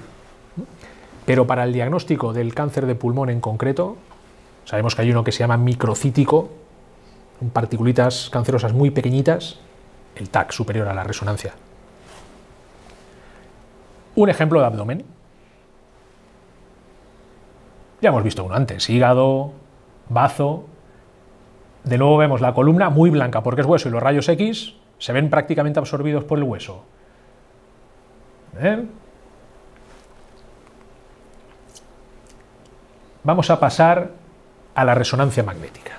Pero para el diagnóstico del cáncer de pulmón en concreto, sabemos que hay uno que se llama microcítico, particulitas cancerosas muy pequeñitas, el TAC superior a la resonancia. Un ejemplo de abdomen. Ya hemos visto uno antes, hígado, bazo. De nuevo vemos la columna muy blanca porque es hueso y los rayos X se ven prácticamente absorbidos por el hueso. Vamos a pasar a la resonancia magnética.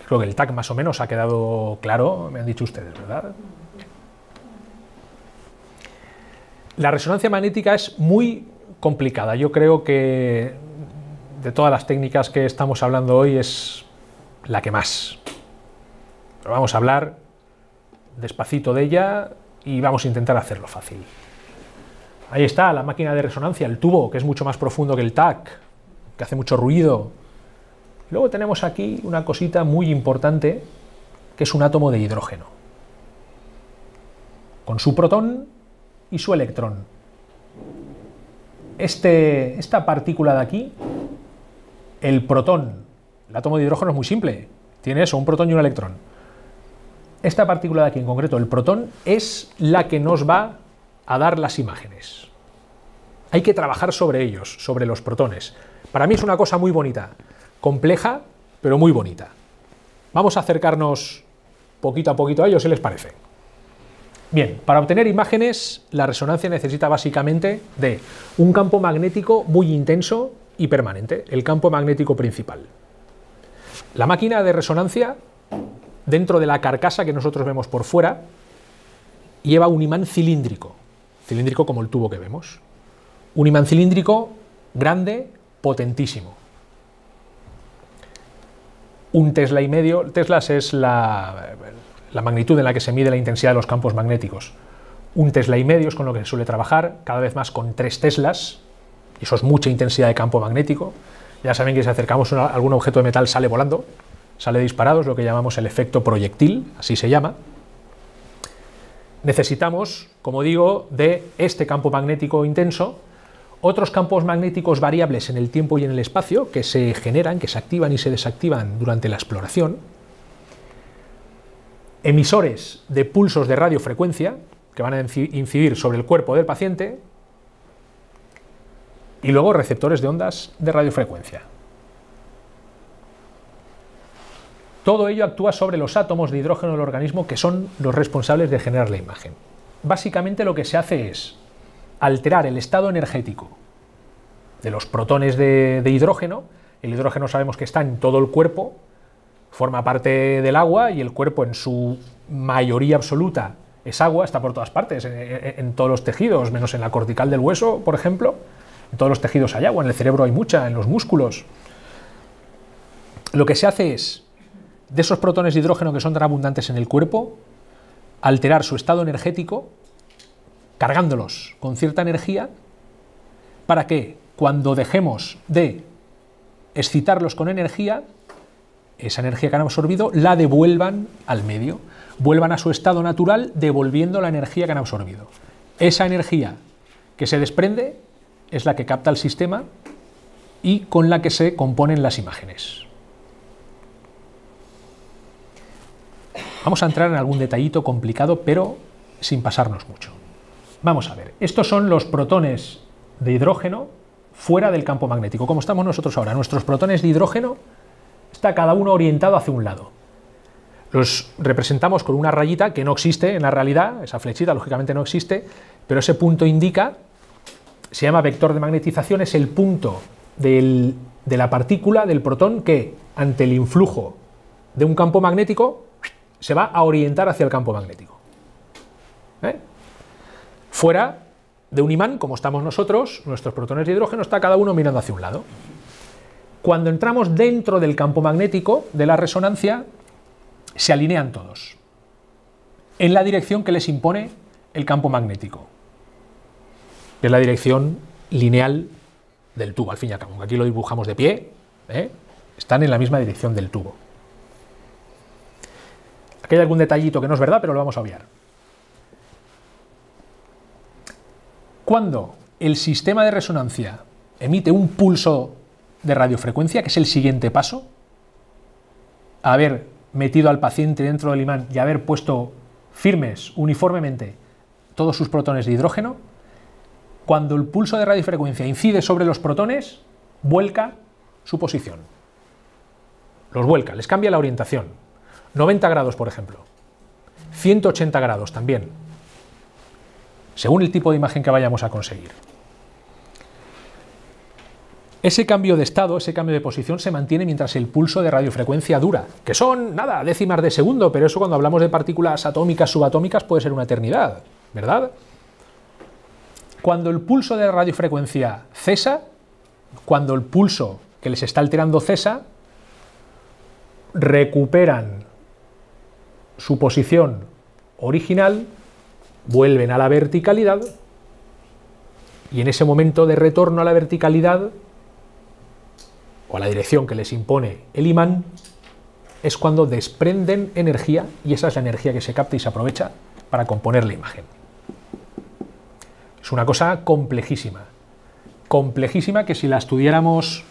Creo que el TAC más o menos ha quedado claro, me han dicho ustedes, ¿verdad? La resonancia magnética es muy complicada. Yo creo que de todas las técnicas que estamos hablando hoy es la que más. Pero vamos a hablar despacito de ella y vamos a intentar hacerlo fácil. Ahí está la máquina de resonancia, el tubo, que es mucho más profundo que el TAC, que hace mucho ruido. Luego tenemos aquí una cosita muy importante, que es un átomo de hidrógeno, con su protón y su electrón. Esta partícula de aquí, el protón, el átomo de hidrógeno es muy simple, tiene eso, un protón y un electrón. Esta partícula de aquí en concreto, el protón, es la que nos va a dar las imágenes. Hay que trabajar sobre ellos, sobre los protones. Para mí es una cosa muy bonita, compleja, pero muy bonita. Vamos a acercarnos poquito a poquito a ellos, si les parece. Bien, para obtener imágenes, la resonancia necesita básicamente de un campo magnético muy intenso y permanente, el campo magnético principal. La máquina de resonancia, dentro de la carcasa que nosotros vemos por fuera, lleva un imán cilíndrico, cilíndrico como el tubo que vemos. Un imán cilíndrico grande, potentísimo. Un Tesla y medio, Teslas es la magnitud en la que se mide la intensidad de los campos magnéticos. Un Tesla y medio es con lo que se suele trabajar, cada vez más con 3 Teslas, y eso es mucha intensidad de campo magnético. Ya saben que si acercamos a algún objeto de metal sale volando, sale disparado, es lo que llamamos el efecto proyectil, así se llama. Necesitamos, como digo, de este campo magnético intenso, otros campos magnéticos variables en el tiempo y en el espacio que se generan, que se activan y se desactivan durante la exploración, emisores de pulsos de radiofrecuencia que van a incidir sobre el cuerpo del paciente y luego receptores de ondas de radiofrecuencia. Todo ello actúa sobre los átomos de hidrógeno del organismo que son los responsables de generar la imagen. Básicamente lo que se hace es alterar el estado energético de los protones de hidrógeno. El hidrógeno sabemos que está en todo el cuerpo, forma parte del agua y el cuerpo en su mayoría absoluta es agua, está por todas partes, en todos los tejidos, menos en la cortical del hueso, por ejemplo. En todos los tejidos hay agua, en el cerebro hay mucha, en los músculos. Lo que se hace es, de esos protones de hidrógeno que son tan abundantes en el cuerpo, alterar su estado energético, cargándolos con cierta energía, para que cuando dejemos de excitarlos con energía, esa energía que han absorbido la devuelvan al medio, vuelvan a su estado natural devolviendo la energía que han absorbido. Esa energía que se desprende es la que capta el sistema y con la que se componen las imágenes. Vamos a entrar en algún detallito complicado, pero sin pasarnos mucho. Vamos a ver, estos son los protones de hidrógeno fuera del campo magnético, como estamos nosotros ahora. Nuestros protones de hidrógeno está cada uno orientado hacia un lado. Los representamos con una rayita que no existe en la realidad, esa flechita lógicamente no existe, pero ese punto indica, se llama vector de magnetización, es el punto de la partícula, del protón, que ante el influjo de un campo magnético se va a orientar hacia el campo magnético. Fuera de un imán, como estamos nosotros, nuestros protones de hidrógeno, está cada uno mirando hacia un lado. Cuando entramos dentro del campo magnético de la resonancia, se alinean todos en la dirección que les impone el campo magnético, que es la dirección lineal del tubo, al fin y al cabo. Aquí lo dibujamos de pie, están en la misma dirección del tubo. Aquí hay algún detallito que no es verdad, pero lo vamos a obviar. Cuando el sistema de resonancia emite un pulso de radiofrecuencia, que es el siguiente paso, haber metido al paciente dentro del imán y haber puesto firmes uniformemente todos sus protones de hidrógeno, cuando el pulso de radiofrecuencia incide sobre los protones, vuelca su posición. Los vuelca, les cambia la orientación. 90 grados, por ejemplo. 180 grados también, según el tipo de imagen que vayamos a conseguir. Ese cambio de estado, ese cambio de posición se mantiene mientras el pulso de radiofrecuencia dura, que son, nada, décimas de segundo, pero eso cuando hablamos de partículas atómicas, subatómicas, puede ser una eternidad, ¿verdad? Cuando el pulso de radiofrecuencia cesa, cuando el pulso que les está alterando cesa, recuperan su posición original, vuelven a la verticalidad, y en ese momento de retorno a la verticalidad, o a la dirección que les impone el imán, es cuando desprenden energía, y esa es la energía que se capta y se aprovecha para componer la imagen. Es una cosa complejísima, complejísima, que si la estudiáramos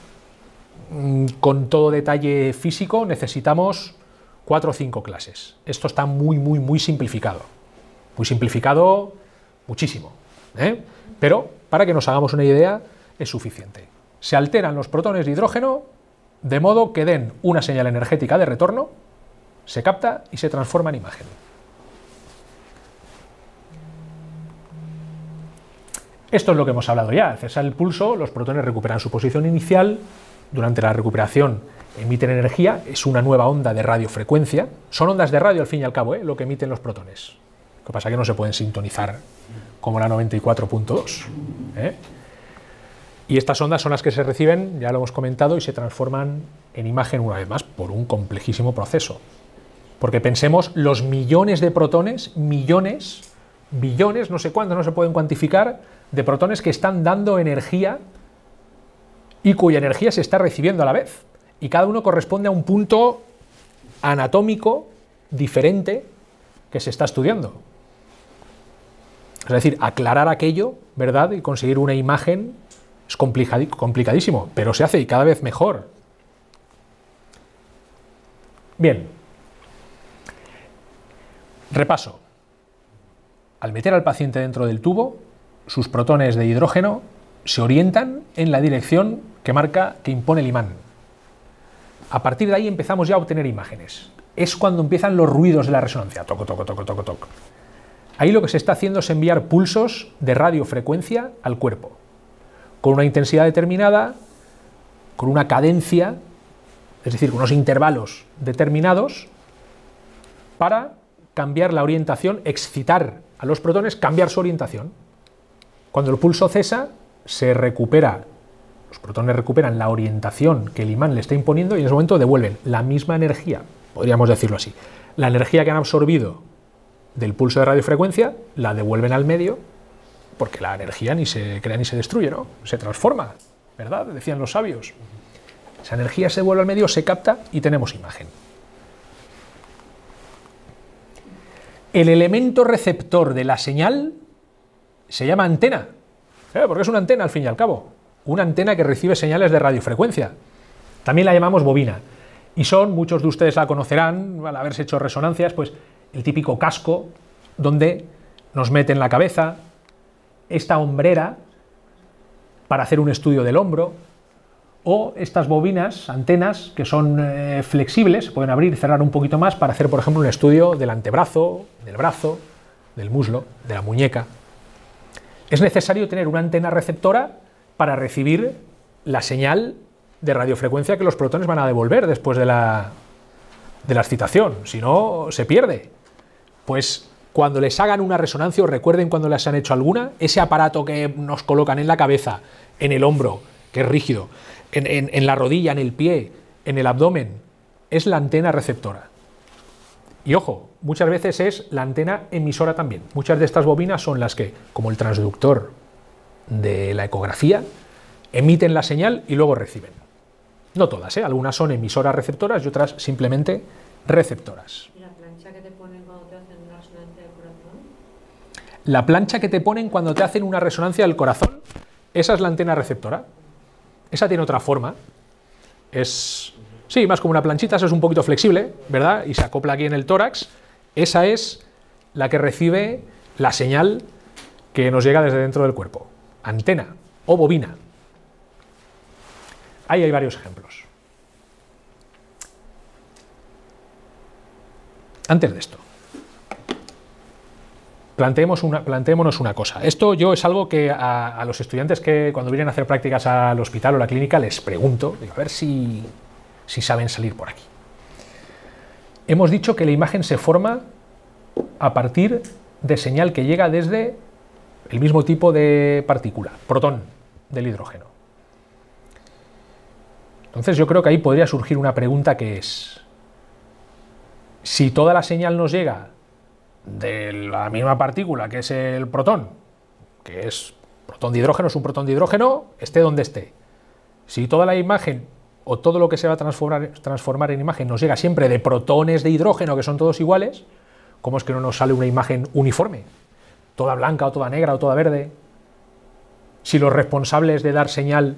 con todo detalle físico necesitamos 4 o 5 clases. Esto está muy simplificado muchísimo, pero para que nos hagamos una idea es suficiente. Se alteran los protones de hidrógeno de modo que den una señal energética de retorno, se capta y se transforma en imagen. Esto es lo que hemos hablado ya. Al cesar el pulso, los protones recuperan su posición inicial. Durante la recuperación emiten energía, es una nueva onda de radiofrecuencia. Son ondas de radio al fin y al cabo, lo que emiten los protones. Lo que pasa es que no se pueden sintonizar como la 94.2. Y estas ondas son las que se reciben, ya lo hemos comentado, y se transforman en imagen una vez más por un complejísimo proceso. Porque pensemos los millones de protones, millones, billones, no sé cuántos, no se pueden cuantificar, de protones que están dando energía y cuya energía se está recibiendo a la vez. Y cada uno corresponde a un punto anatómico diferente que se está estudiando. Es decir, aclarar aquello, ¿verdad?, y conseguir una imagen es complicadísimo, pero se hace y cada vez mejor. Bien. Repaso. Al meter al paciente dentro del tubo, sus protones de hidrógeno se orientan en la dirección que impone el imán. A partir de ahí empezamos ya a obtener imágenes. Es cuando empiezan los ruidos de la resonancia. Toco, toco, toco, toco, toco. Ahí lo que se está haciendo es enviar pulsos de radiofrecuencia al cuerpo, con una intensidad determinada, con una cadencia, es decir, con unos intervalos determinados, para cambiar la orientación, excitar a los protones, cambiar su orientación. Cuando el pulso cesa, se recupera, los protones recuperan la orientación que el imán le está imponiendo y en ese momento devuelven la misma energía, podríamos decirlo así. La energía que han absorbido del pulso de radiofrecuencia la devuelven al medio, porque la energía ni se crea ni se destruye, ¿no? Se transforma, ¿verdad?, decían los sabios. Esa energía se vuelve al medio, se capta y tenemos imagen. El elemento receptor de la señal se llama antena. Porque es una antena al fin y al cabo. Una antena que recibe señales de radiofrecuencia. También la llamamos bobina. Y son, muchos de ustedes la conocerán, al haberse hecho resonancias, pues el típico casco donde nos meten la cabeza, esta hombrera para hacer un estudio del hombro, o estas bobinas, antenas, que son flexibles, se pueden abrir y cerrar un poquito más para hacer, por ejemplo, un estudio del antebrazo, del brazo, del muslo, de la muñeca. Es necesario tener una antena receptora para recibir la señal de radiofrecuencia que los protones van a devolver después de la excitación, si no, se pierde. Pues cuando les hagan una resonancia, o recuerden cuando les han hecho alguna, ese aparato que nos colocan en la cabeza, en el hombro, que es rígido, en la rodilla, en el pie, en el abdomen, es la antena receptora. Y ojo, muchas veces es la antena emisora también. Muchas de estas bobinas son las que, como el transductor de la ecografía, emiten la señal y luego reciben. No todas, algunas son emisoras receptoras y otras simplemente receptoras. ¿Y la plancha que te ponen cuando te hacen una resonancia del corazón? La plancha que te ponen cuando te hacen una resonancia del corazón, esa es la antena receptora. Esa tiene otra forma. Es, sí, más como una planchita, esa es un poquito flexible, ¿verdad? Y se acopla aquí en el tórax. Esa es la que recibe la señal que nos llega desde dentro del cuerpo. Antena o bobina. Ahí hay varios ejemplos. Antes de esto, planteémonos una cosa. Esto yo es algo que a los estudiantes que cuando vienen a hacer prácticas al hospital o a la clínica les pregunto, digo, a ver si saben salir por aquí. Hemos dicho que la imagen se forma a partir de señal que llega desde el mismo tipo de partícula, protón del hidrógeno. Entonces yo creo que ahí podría surgir una pregunta que es, si toda la señal nos llega de la misma partícula que es el protón, que es protón de hidrógeno, es un protón de hidrógeno, esté donde esté. Si toda la imagen o todo lo que se va a transformar en imagen nos llega siempre de protones de hidrógeno que son todos iguales, ¿cómo es que no nos sale una imagen uniforme? Toda blanca o toda negra o toda verde. Si los responsables de dar señal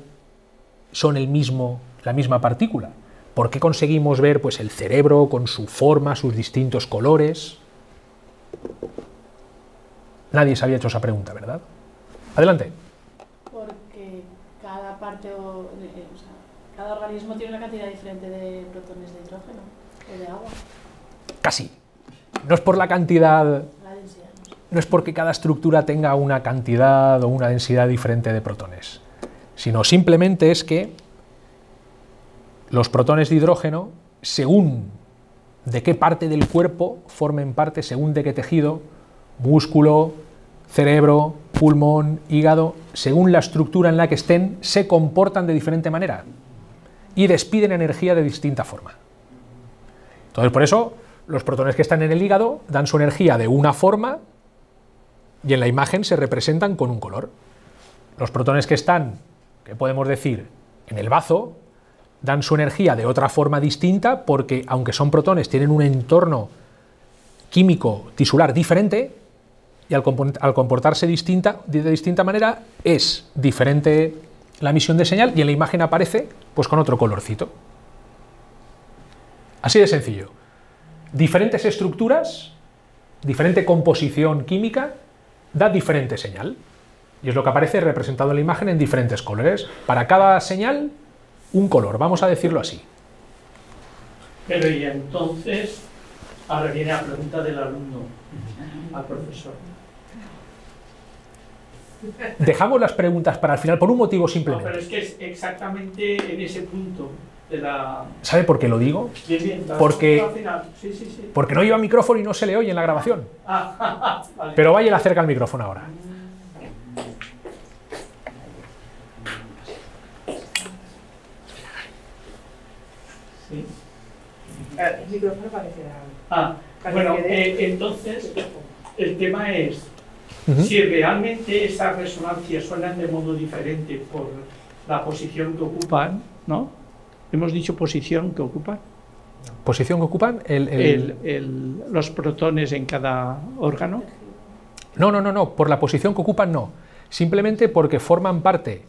son la misma partícula, ¿por qué conseguimos ver pues, el cerebro con su forma, sus distintos colores? Nadie se había hecho esa pregunta, ¿verdad? Adelante. Porque cada parte, cada organismo tiene una cantidad diferente de protones de hidrógeno o de agua. Casi. No es por la cantidad, La densidad. no es porque cada estructura tenga una cantidad o una densidad diferente de protones, sino simplemente es que los protones de hidrógeno, según de qué parte del cuerpo formen parte, según de qué tejido, músculo, cerebro, pulmón, hígado, según la estructura en la que estén, se comportan de diferente manera y despiden energía de distinta forma. Entonces, por eso, los protones que están en el hígado dan su energía de una forma y en la imagen se representan con un color. Los protones que están, ¿qué podemos decir?, en el bazo, dan su energía de otra forma distinta porque, aunque son protones, tienen un entorno químico tisular diferente y al comportarse de distinta manera es diferente la emisión de señal y en la imagen aparece pues con otro colorcito. Así de sencillo. Diferentes estructuras, diferente composición química, da diferente señal. Y es lo que aparece representado en la imagen en diferentes colores. Para cada señal, un color, vamos a decirlo así. Pero y entonces, ahora viene la pregunta del alumno al profesor. Dejamos las preguntas para el final por un motivo simplemente. No, pero es que es exactamente en ese punto de la... ¿Sabe por qué lo digo? Bien, bien, Porque, al final. Sí, sí, sí. porque no lleva micrófono y no se le oye en la grabación. Vale. Pero vaya y le acerca el micrófono ahora. Sí. El micrófono parece Bueno, entonces el tema es si realmente esas resonancias suenan de modo diferente por la posición que ocupan, ¿no? Hemos dicho posición que ocupan. ¿Posición que ocupan? Los protones en cada órgano. No, por la posición que ocupan no, simplemente porque forman parte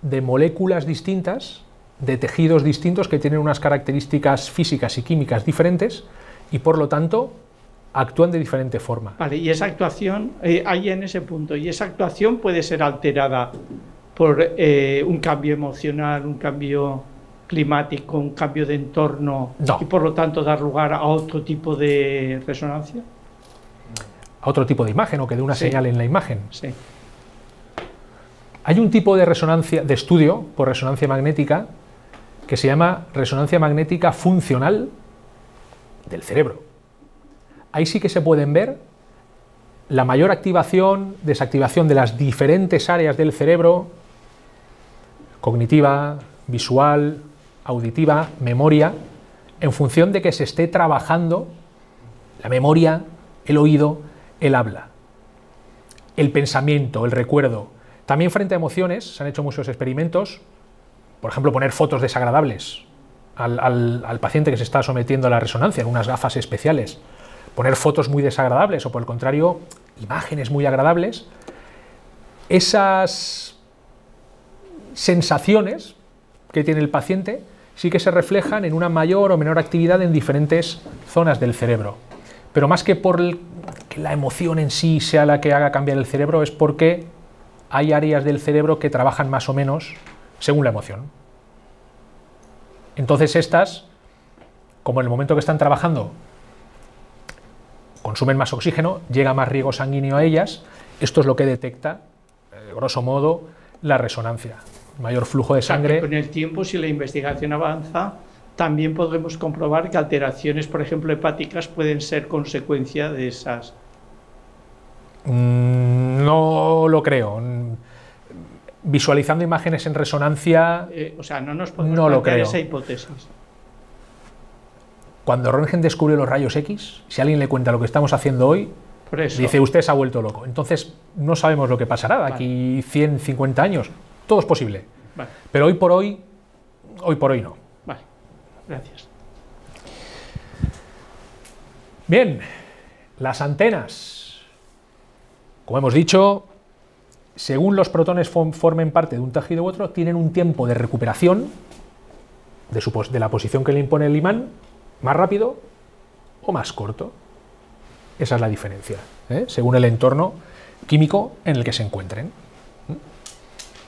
de moléculas distintas, de tejidos distintos que tienen unas características físicas y químicas diferentes y por lo tanto actúan de diferente forma. Vale, y esa actuación, ahí en ese punto, y esa actuación puede ser alterada por un cambio emocional, un cambio climático, un cambio de entorno, no. Y por lo tanto dar lugar a otro tipo de resonancia. A otro tipo de imagen o que dé una Sí. señal en la imagen. Sí. Hay un tipo de resonancia, de estudio por resonancia magnética que se llama resonancia magnética funcional del cerebro. Ahí sí que se pueden ver la mayor activación, desactivación de las diferentes áreas del cerebro, cognitiva, visual, auditiva, memoria, en función de que se esté trabajando la memoria, el oído, el habla, el pensamiento, el recuerdo. También frente a emociones se han hecho muchos experimentos, por ejemplo poner fotos desagradables al paciente que se está sometiendo a la resonancia en unas gafas especiales, poner fotos muy desagradables o por el contrario imágenes muy agradables. Esas sensaciones que tiene el paciente sí que se reflejan en una mayor o menor actividad en diferentes zonas del cerebro. Pero más que por que la emoción en sí sea la que haga cambiar el cerebro, es porque hay áreas del cerebro que trabajan más o menos según la emoción. Entonces estas, como en el momento que están trabajando consumen más oxígeno, llega más riego sanguíneo a ellas, esto es lo que detecta, grosso modo, la resonancia. Mayor flujo de sangre. Con el tiempo, si la investigación avanza, también podremos comprobar que alteraciones, por ejemplo, hepáticas pueden ser consecuencia de esas. No lo creo. Visualizando imágenes en resonancia, O sea, no nos podemos no lo plantear creo. esa hipótesis. Cuando Röntgen descubrió los rayos X, si alguien le cuenta lo que estamos haciendo hoy, Por eso. dice, usted se ha vuelto loco. Entonces, no sabemos lo que pasará de aquí 100, 50 años. Todo es posible. Vale, Pero hoy por hoy no. vale. Gracias. Bien, las antenas. Como hemos dicho, según los protones formen parte de un tejido u otro, tienen un tiempo de recuperación de la posición que le impone el imán, más rápido o más corto. Esa es la diferencia, según el entorno químico en el que se encuentren.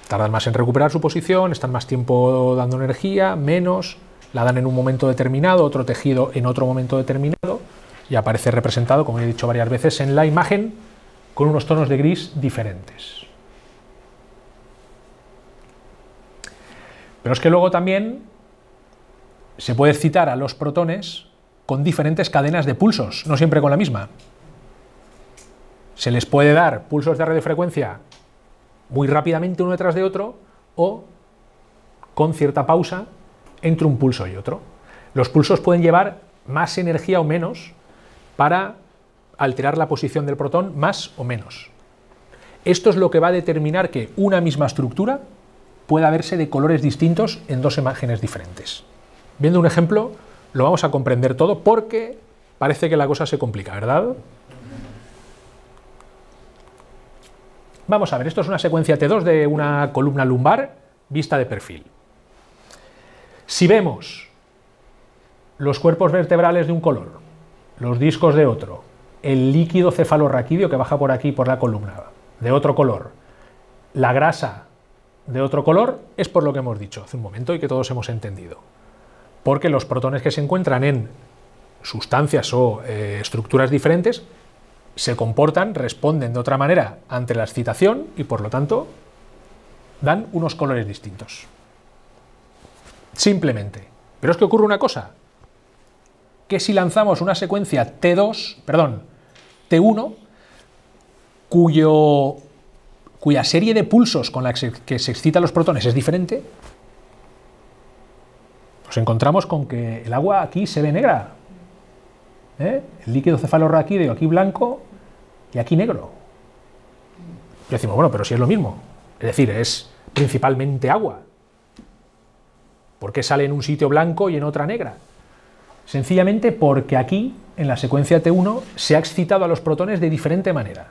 Tardan más en recuperar su posición, están más tiempo dando energía, menos, la dan en un momento determinado, otro tejido en otro momento determinado, y aparece representado, como he dicho varias veces, en la imagen con unos tonos de gris diferentes. Pero es que luego también se puede excitar a los protones con diferentes cadenas de pulsos, no siempre con la misma. Se les puede dar pulsos de radiofrecuencia muy rápidamente uno detrás de otro o con cierta pausa entre un pulso y otro. Los pulsos pueden llevar más energía o menos para alterar la posición del protón más o menos. Esto es lo que va a determinar que una misma estructura pueda verse de colores distintos en dos imágenes diferentes. Viendo un ejemplo lo vamos a comprender todo porque parece que la cosa se complica, ¿verdad? Vamos a ver, esto es una secuencia T2 de una columna lumbar vista de perfil. Si vemos los cuerpos vertebrales de un color, los discos de otro, el líquido cefalorraquídeo que baja por aquí por la columna de otro color, la grasa de otro color, es por lo que hemos dicho hace un momento y que todos hemos entendido. Porque los protones que se encuentran en sustancias o estructuras diferentes se comportan, responden de otra manera ante la excitación y por lo tanto dan unos colores distintos. Simplemente. Pero es que ocurre una cosa, que si lanzamos una secuencia T1, cuya serie de pulsos con la que se excitan los protones es diferente, nos encontramos con que el agua aquí se ve negra, el líquido cefalorraquídeo aquí blanco y aquí negro. Y decimos, bueno, pero si es lo mismo, es decir, es principalmente agua. ¿Por qué sale en un sitio blanco y en otra negra? Sencillamente porque aquí, en la secuencia T1, se ha excitado a los protones de diferente manera.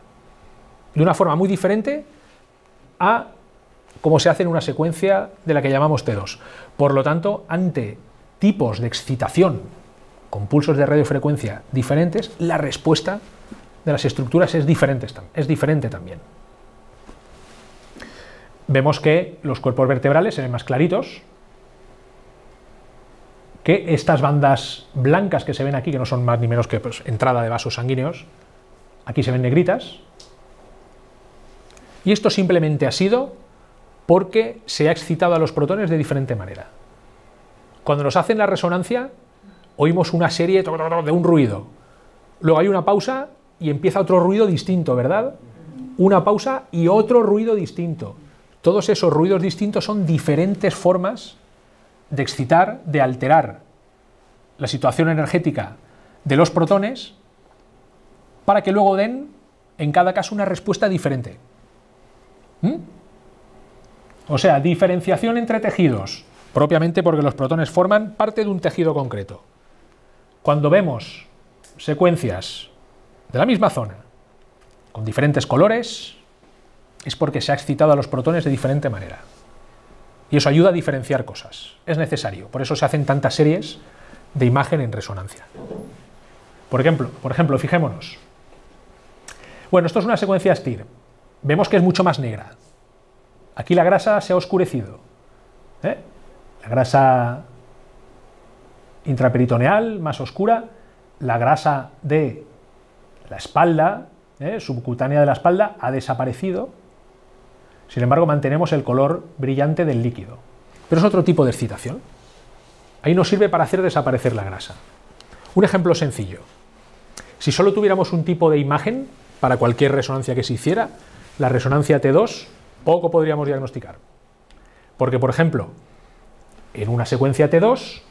De una forma muy diferente a como se hace en una secuencia de la que llamamos T2. Por lo tanto, ante tipos de excitación con pulsos de radiofrecuencia diferentes, la respuesta de las estructuras es diferente también. Vemos que los cuerpos vertebrales se ven más claritos, que estas bandas blancas que se ven aquí, que no son más ni menos que pues, entrada de vasos sanguíneos, aquí se ven negritas, y esto simplemente ha sido porque se ha excitado a los protones de diferente manera. Cuando nos hacen la resonancia, oímos una serie de un ruido, luego hay una pausa y empieza otro ruido distinto, ¿verdad? Una pausa y otro ruido distinto. Todos esos ruidos distintos son diferentes formas de excitar, de alterar la situación energética de los protones para que luego den, en cada caso, una respuesta diferente. O sea, diferenciación entre tejidos, propiamente porque los protones forman parte de un tejido concreto. Cuando vemos secuencias de la misma zona, con diferentes colores, es porque se ha excitado a los protones de diferente manera. Y eso ayuda a diferenciar cosas. Es necesario. Por eso se hacen tantas series de imagen en resonancia. Por ejemplo, fijémonos. Bueno, esto es una secuencia STIR. Vemos que es mucho más negra. Aquí la grasa se ha oscurecido. La grasa intraperitoneal más oscura, la grasa de la espalda, subcutánea de la espalda, ha desaparecido. Sin embargo, mantenemos el color brillante del líquido. Pero es otro tipo de excitación. Ahí nos sirve para hacer desaparecer la grasa. Un ejemplo sencillo. Si solo tuviéramos un tipo de imagen para cualquier resonancia que se hiciera, la resonancia T2, poco podríamos diagnosticar. Porque, por ejemplo, en una secuencia T2,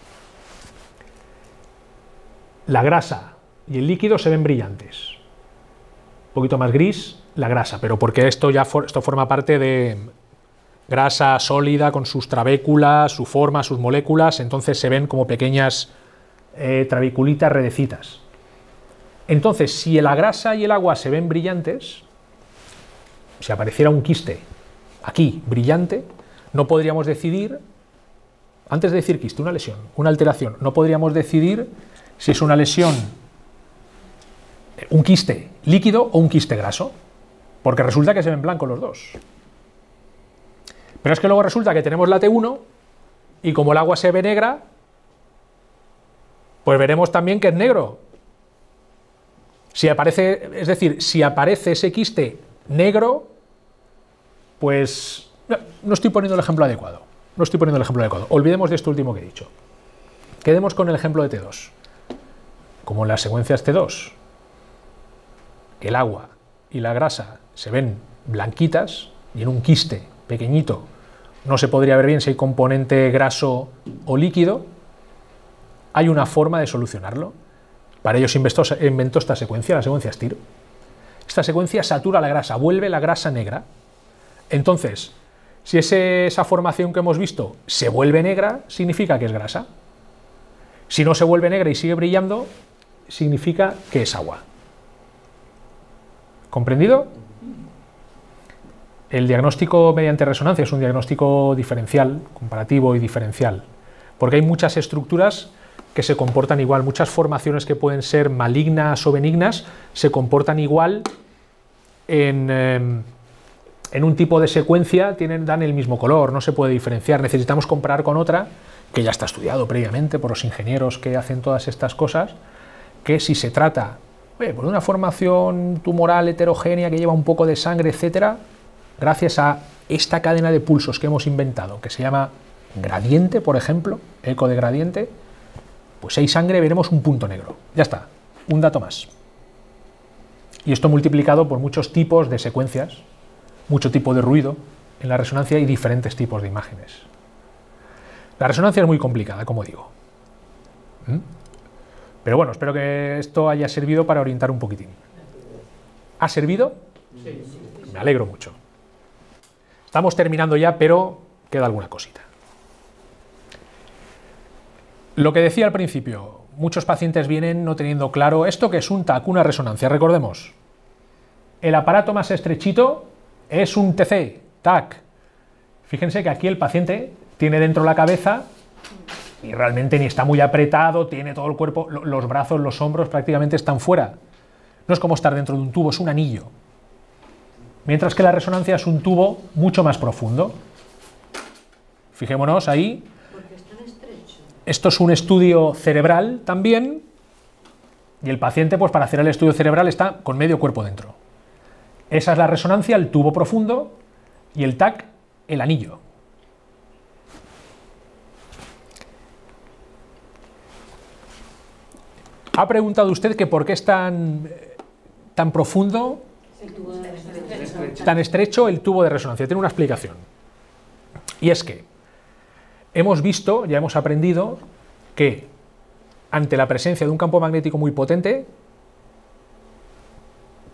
la grasa y el líquido se ven brillantes. Un poquito más gris la grasa, pero porque esto forma parte de grasa sólida con sus trabéculas, su forma, sus moléculas, entonces se ven como pequeñas trabeculitas redecitas. Entonces, si la grasa y el agua se ven brillantes, si apareciera un quiste aquí brillante, no podríamos decidir, antes de decir quiste, una lesión, una alteración, no podríamos decidir si es una lesión, un quiste líquido o un quiste graso, porque resulta que se ven blancos los dos. Pero es que luego resulta que tenemos la T1 y como el agua se ve negra, pues veremos también que es negro. Si aparece, es decir, si aparece ese quiste negro, pues no estoy poniendo el ejemplo adecuado. No estoy poniendo el ejemplo adecuado. Olvidemos de esto último que he dicho. Quedemos con el ejemplo de T2. Como en las secuencias T2, el agua y la grasa se ven blanquitas y en un quiste pequeñito no se podría ver bien si hay componente graso o líquido, hay una forma de solucionarlo. Para ello se inventó esta secuencia, la secuencia STIR. Esta secuencia satura la grasa, vuelve la grasa negra. Entonces, si esa formación que hemos visto se vuelve negra, significa que es grasa. Si no se vuelve negra y sigue brillando, significa que es agua. ¿Comprendido? El diagnóstico mediante resonancia es un diagnóstico diferencial, comparativo y diferencial, porque hay muchas estructuras que se comportan igual, muchas formaciones que pueden ser malignas o benignas se comportan igual en un tipo de secuencia, dan el mismo color, no se puede diferenciar, necesitamos comparar con otra que ya está estudiado previamente por los ingenieros que hacen todas estas cosas, que si se trata por una formación tumoral heterogénea que lleva un poco de sangre, etcétera, gracias a esta cadena de pulsos que hemos inventado, que se llama gradiente, por ejemplo, eco de gradiente, pues si hay sangre veremos un punto negro. Ya está, un dato más. Y esto multiplicado por muchos tipos de secuencias, mucho tipo de ruido en la resonancia y diferentes tipos de imágenes. La resonancia es muy complicada, como digo. Pero bueno, espero que esto haya servido para orientar un poquitín. ¿Ha servido? Sí. Me alegro mucho. Estamos terminando ya, pero queda alguna cosita. Lo que decía al principio, muchos pacientes vienen no teniendo claro esto que es un TAC, una resonancia. Recordemos, el aparato más estrechito es un TC, tac. Fíjense que aquí el paciente tiene dentro la cabeza y realmente ni está muy apretado, tiene todo el cuerpo, los brazos, los hombros prácticamente están fuera. No es como estar dentro de un tubo, es un anillo. Mientras que la resonancia es un tubo mucho más profundo. Fijémonos ahí. Porque es tan estrecho. Esto es un estudio cerebral también. Y el paciente, pues para hacer el estudio cerebral, está con medio cuerpo dentro. Esa es la resonancia, el tubo profundo, y el TAC, el anillo. Ha preguntado usted que por qué es tan profundo, tan estrecho el tubo de resonancia. Tiene una explicación. Y es que hemos visto, ya hemos aprendido, que ante la presencia de un campo magnético muy potente,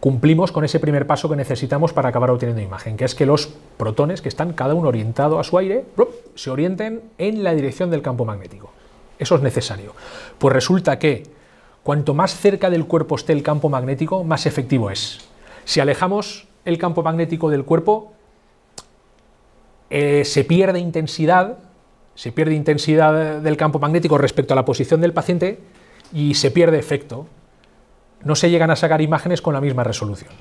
cumplimos con ese primer paso que necesitamos para acabar obteniendo imagen, que es que los protones, que están cada uno orientado a su aire, se orienten en la dirección del campo magnético. Eso es necesario. Pues resulta que cuanto más cerca del cuerpo esté el campo magnético, más efectivo es. Si alejamos el campo magnético del cuerpo, se pierde intensidad del campo magnético respecto a la posición del paciente y se pierde efecto. No se llegan a sacar imágenes con la misma resolución,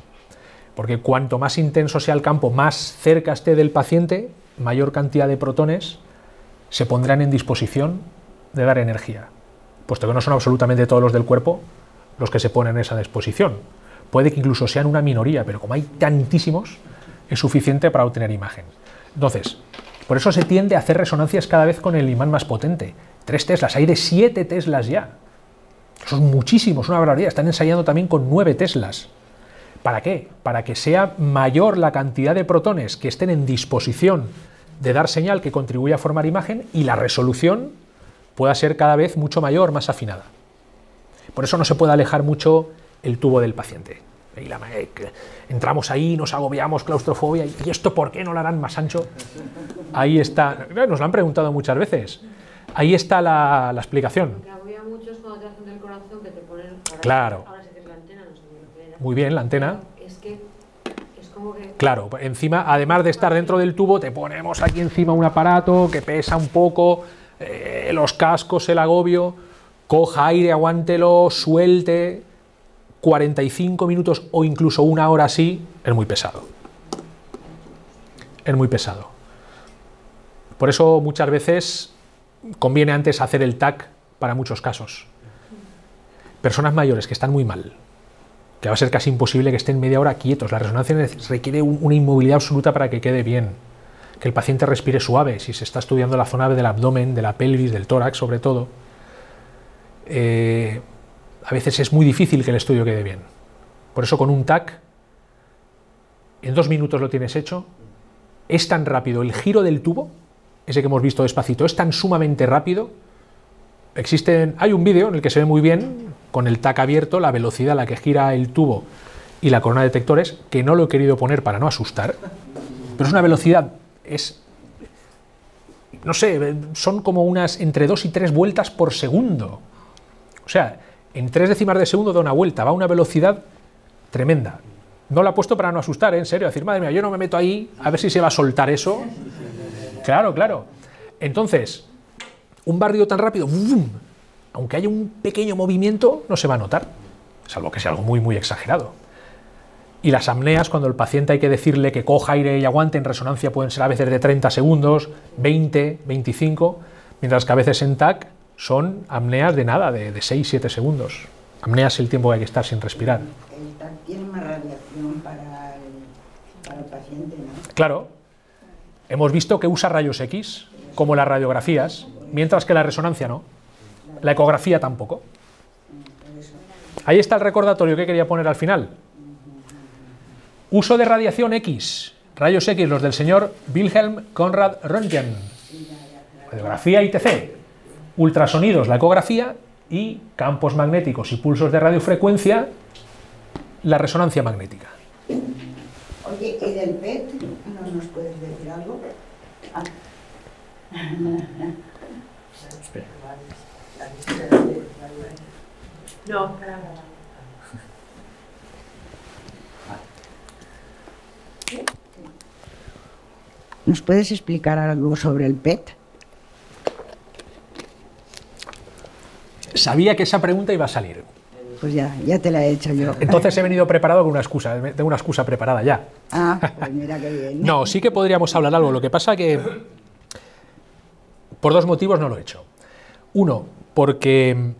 porque cuanto más intenso sea el campo, más cerca esté del paciente, mayor cantidad de protones se pondrán en disposición de dar energía, puesto que no son absolutamente todos los del cuerpo los que se ponen en esa disposición. Puede que incluso sean una minoría, pero como hay tantísimos, es suficiente para obtener imagen. Entonces, por eso se tiende a hacer resonancias cada vez con el imán más potente. 3 teslas, hay de 7 teslas ya. Son muchísimos, una barbaridad. Están ensayando también con 9 teslas. ¿Para qué? Para que sea mayor la cantidad de protones que estén en disposición de dar señal que contribuye a formar imagen y la resolución pueda ser cada vez mucho mayor, más afinada. Por eso no se puede alejar mucho el tubo del paciente. Entramos ahí, nos agobiamos, claustrofobia, ¿y esto por qué no lo harán más ancho? Ahí está, nos lo han preguntado muchas veces. Ahí está la explicación. Había muchos cuando te hacen del corazón que te ponen... Claro. Ahora sé que es la antena, no sé lo que era. Muy bien, la antena. Es que es como que... Claro, encima, además de estar dentro del tubo, te ponemos aquí encima un aparato que pesa un poco, los cascos, el agobio, coja aire, aguántelo, suelte, 45 minutos o incluso una hora así, es muy pesado. Es muy pesado. Por eso muchas veces conviene antes hacer el TAC para muchos casos. Personas mayores que están muy mal, que va a ser casi imposible que estén media hora quietos. La resonancia requiere una inmovilidad absoluta para que quede bien. Que el paciente respire suave, si se está estudiando la zona del abdomen, de la pelvis, del tórax sobre todo. A veces es muy difícil que el estudio quede bien. Por eso con un TAC, en 2 minutos lo tienes hecho. Es tan rápido el giro del tubo, ese que hemos visto despacito, es tan sumamente rápido. Hay un vídeo en el que se ve muy bien, con el TAC abierto, la velocidad a la que gira el tubo y la corona de detectores, que no lo he querido poner para no asustar, pero es una velocidad, no sé, son como unas entre 2 y 3 vueltas por segundo. O sea, en 3 décimas de segundo da una vuelta, va a una velocidad tremenda. No la he puesto para no asustar, en serio, decir, madre mía, yo no me meto ahí a ver si se va a soltar eso. Claro, claro. Entonces, un barrido tan rápido, ¡bum!, aunque haya un pequeño movimiento, no se va a notar, salvo que sea algo muy, muy exagerado. Y las apneas, cuando el paciente hay que decirle que coja aire y aguante, en resonancia pueden ser a veces de 30 segundos, 20, 25, mientras que a veces en TAC son apneas de nada, de 6-7 segundos. Apnea es el tiempo que hay que estar sin respirar. El TAC tiene más radiación para el paciente, ¿no? Claro. Hemos visto que usa rayos X, como las radiografías, mientras que la resonancia no. La ecografía tampoco. Ahí está el recordatorio que quería poner al final. Uso de radiación X, rayos X, los del señor Wilhelm Conrad Röntgen. Radiografía ITC. Ultrasonidos, la ecografía, y campos magnéticos y pulsos de radiofrecuencia, la resonancia magnética. Oye, ¿y del PET no nos puedes decir algo? Ah. No, ¿Nos puedes explicar algo sobre el PET? Sabía que esa pregunta iba a salir. Pues ya te la he hecho yo. Entonces he venido preparado con una excusa. Tengo una excusa preparada ya. Ah, pues mira qué bien. No, sí que podríamos hablar algo. Lo que pasa que por dos motivos no lo he hecho. Uno, porque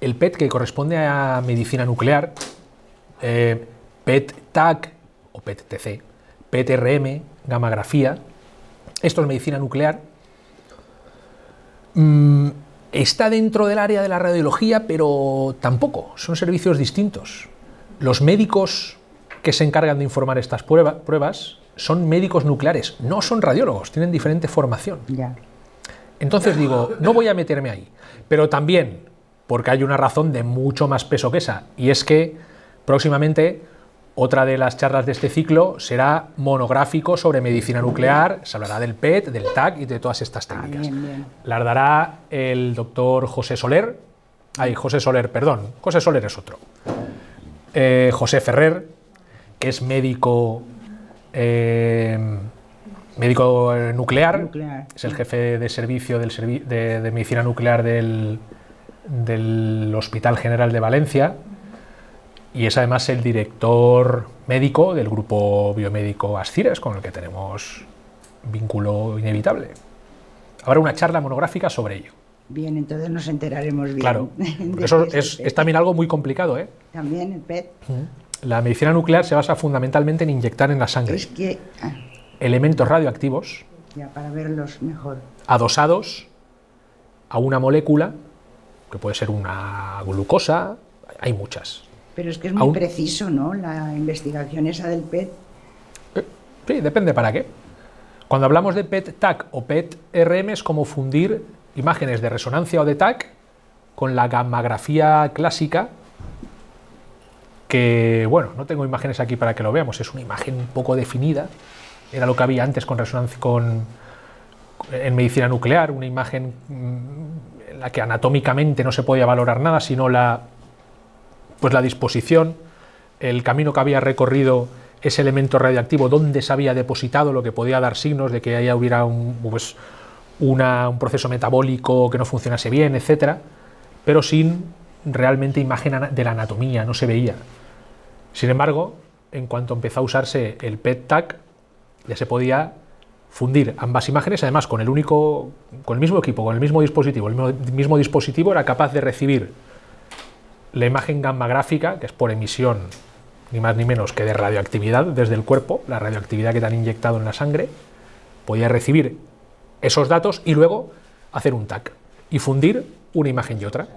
el PET, que corresponde a medicina nuclear, PET-TAC o PET-TC, PET-RM, gammagrafía, esto es medicina nuclear, está dentro del área de la radiología, pero tampoco, son servicios distintos. Los médicos que se encargan de informar estas pruebas son médicos nucleares, no son radiólogos, tienen diferente formación. Ya. Entonces digo, no voy a meterme ahí, pero también porque hay una razón de mucho más peso que esa, y es que próximamente otra de las charlas de este ciclo será monográfico sobre medicina nuclear, se hablará del PET, del TAC y de todas estas técnicas. Bien. Las dará el doctor José Soler, José Soler es otro, José Ferrer, que es médico nuclear, es el jefe de servicio de medicina nuclear del Hospital General de Valencia y es además el director médico del grupo biomédico Ascires, con el que tenemos vínculo inevitable. Habrá una charla monográfica sobre ello. Bien, entonces nos enteraremos bien. Claro, eso es también algo muy complicado, ¿eh? También el PET. La medicina nuclear se basa fundamentalmente en inyectar en la sangre Es que... elementos radioactivos ya, para verlos mejor. adosados a una molécula, que puede ser una glucosa, hay muchas. Pero es que es muy preciso, ¿no? La investigación esa del PET. Sí, depende para qué. Cuando hablamos de PET-TAC o PET-RM es como fundir imágenes de resonancia o de TAC con la gammagrafía clásica, que, bueno, no tengo imágenes aquí para que lo veamos, es una imagen un poco definida, era lo que había antes con resonancia en medicina nuclear, una imagen en la que anatómicamente no se podía valorar nada, sino la disposición, el camino que había recorrido ese elemento radioactivo, dónde se había depositado, lo que podía dar signos de que ahí hubiera un proceso metabólico que no funcionase bien, etcétera, pero sin realmente imagen de la anatomía, no se veía. Sin embargo, en cuanto empezó a usarse el PET-TAC, ya se podía fundir ambas imágenes, además con el mismo equipo, con el mismo dispositivo. El mismo dispositivo era capaz de recibir la imagen gammagráfica, que es por emisión ni más ni menos que de radioactividad desde el cuerpo, la radioactividad que te han inyectado en la sangre, podía recibir esos datos y luego hacer un TAC y fundir una imagen y otra.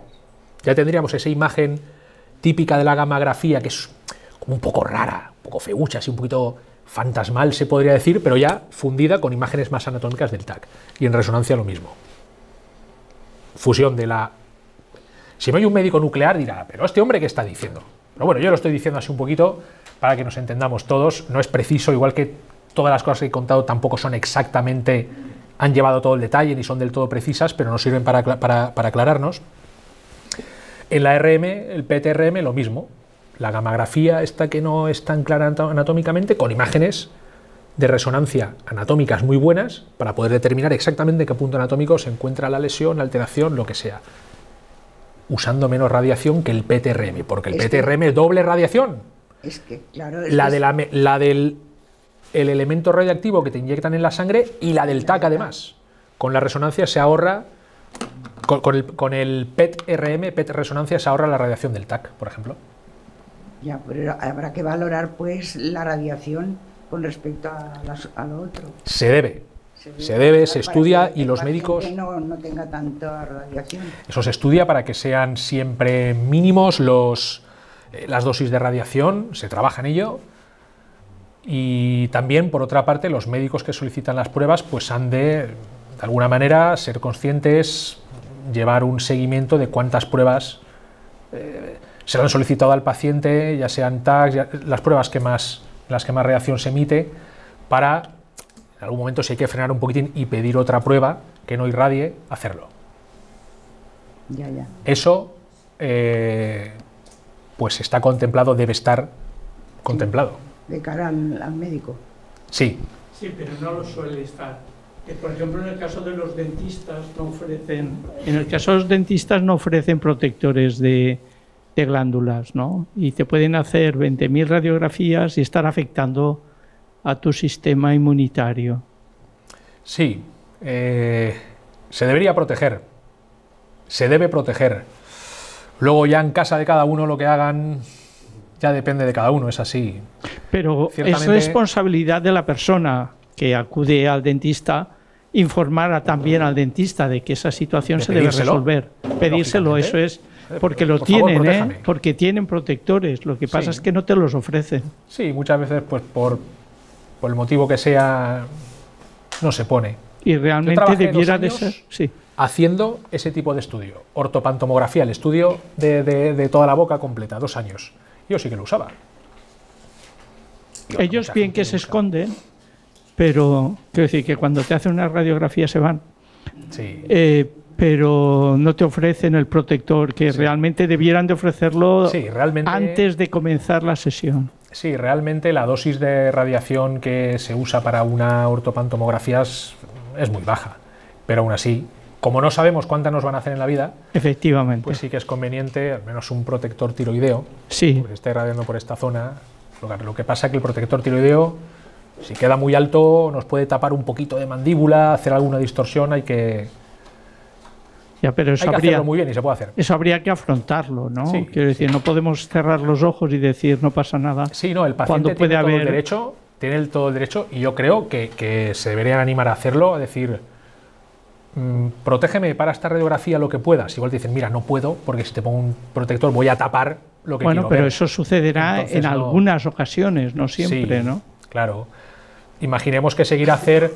Ya tendríamos esa imagen típica de la gammagrafía, que es como un poco rara, un poco feucha, así un poquito fantasmal se podría decir, pero ya fundida con imágenes más anatómicas del TAC. Y en resonancia lo mismo. Fusión de la... Si no hay un médico nuclear dirá, pero este hombre ¿qué está diciendo? Pero bueno, yo lo estoy diciendo así un poquito para que nos entendamos todos. No es preciso, igual que todas las cosas que he contado tampoco son exactamente, han llevado todo el detalle ni son del todo precisas, pero nos sirven para aclararnos. En la RM, el PET-RM, lo mismo. La gammagrafía esta que no es tan clara anatómicamente, con imágenes de resonancia anatómicas muy buenas para poder determinar exactamente en qué punto anatómico se encuentra la lesión, la alteración, lo que sea. Usando menos radiación que el PET-RM, porque el PET-RM es doble radiación. Es que, claro... La del elemento radioactivo que te inyectan en la sangre y la del TAC además. Con la resonancia se ahorra, con el PET-RM, PET-resonancia se ahorra la radiación del TAC, por ejemplo. Ya, pero habrá que valorar pues la radiación con respecto a lo otro. Se debe, se estudia y los médicos... No tenga tanta radiación. Eso se estudia para que sean siempre mínimos las dosis de radiación, se trabaja en ello. Y también, por otra parte, los médicos que solicitan las pruebas pues han de alguna manera, ser conscientes, llevar un seguimiento de cuántas pruebas se le han solicitado al paciente, ya sean TAC, las pruebas las que más reacción se emite, para, en algún momento, si hay que frenar un poquitín y pedir otra prueba que no irradie, hacerlo. Ya. Eso, pues está contemplado, debe estar contemplado. De cara al médico. Sí. Sí, pero no lo suele estar. Por ejemplo, en el caso de los dentistas no ofrecen, protectores de glándulas, ¿no? Y te pueden hacer 20.000 radiografías y estar afectando a tu sistema inmunitario. Sí, se debería proteger, se debe proteger. Luego ya en casa de cada uno lo que hagan ya depende de cada uno, es así. Pero Ciertamente, es responsabilidad de la persona que acude al dentista informar también al dentista de que esa situación se debe resolver. Pedírselo, eso es, porque lo tienen, porque tienen protectores, lo que pasa es que no te los ofrecen. Sí, muchas veces pues por el motivo que sea no se pone. Y realmente debiera de ser, sí. Haciendo ese tipo de estudio, ortopantomografía, el estudio de toda la boca completa, 2 años. Yo sí que lo usaba. Ellos bien que se esconden, pero quiero decir que cuando te hacen una radiografía se van. Sí. Pero no te ofrecen el protector que realmente debieran de ofrecerlo antes de comenzar la sesión. Sí, realmente la dosis de radiación que se usa para una ortopantomografía es muy baja, pero aún así, como no sabemos cuántas nos van a hacer en la vida, efectivamente, pues sí que es conveniente al menos un protector tiroideo, porque esté irradiando por esta zona. Lo que pasa es que el protector tiroideo, si queda muy alto, nos puede tapar un poquito de mandíbula, hacer alguna distorsión, hay que hacerlo muy bien y se puede hacer. Eso habría que afrontarlo, ¿no? Sí, quiero decir, no podemos cerrar los ojos y decir no pasa nada. Sí, no, el paciente tiene todo el derecho, y yo creo que se deberían animar a hacerlo, a decir, protégeme para esta radiografía lo que puedas. Igual te dicen, mira, no puedo, porque si te pongo un protector voy a tapar lo que quiero ver. Bueno, pero eso sucederá en algunas ocasiones, no siempre, sí, ¿no? Claro. Imaginemos que seguir a hacer...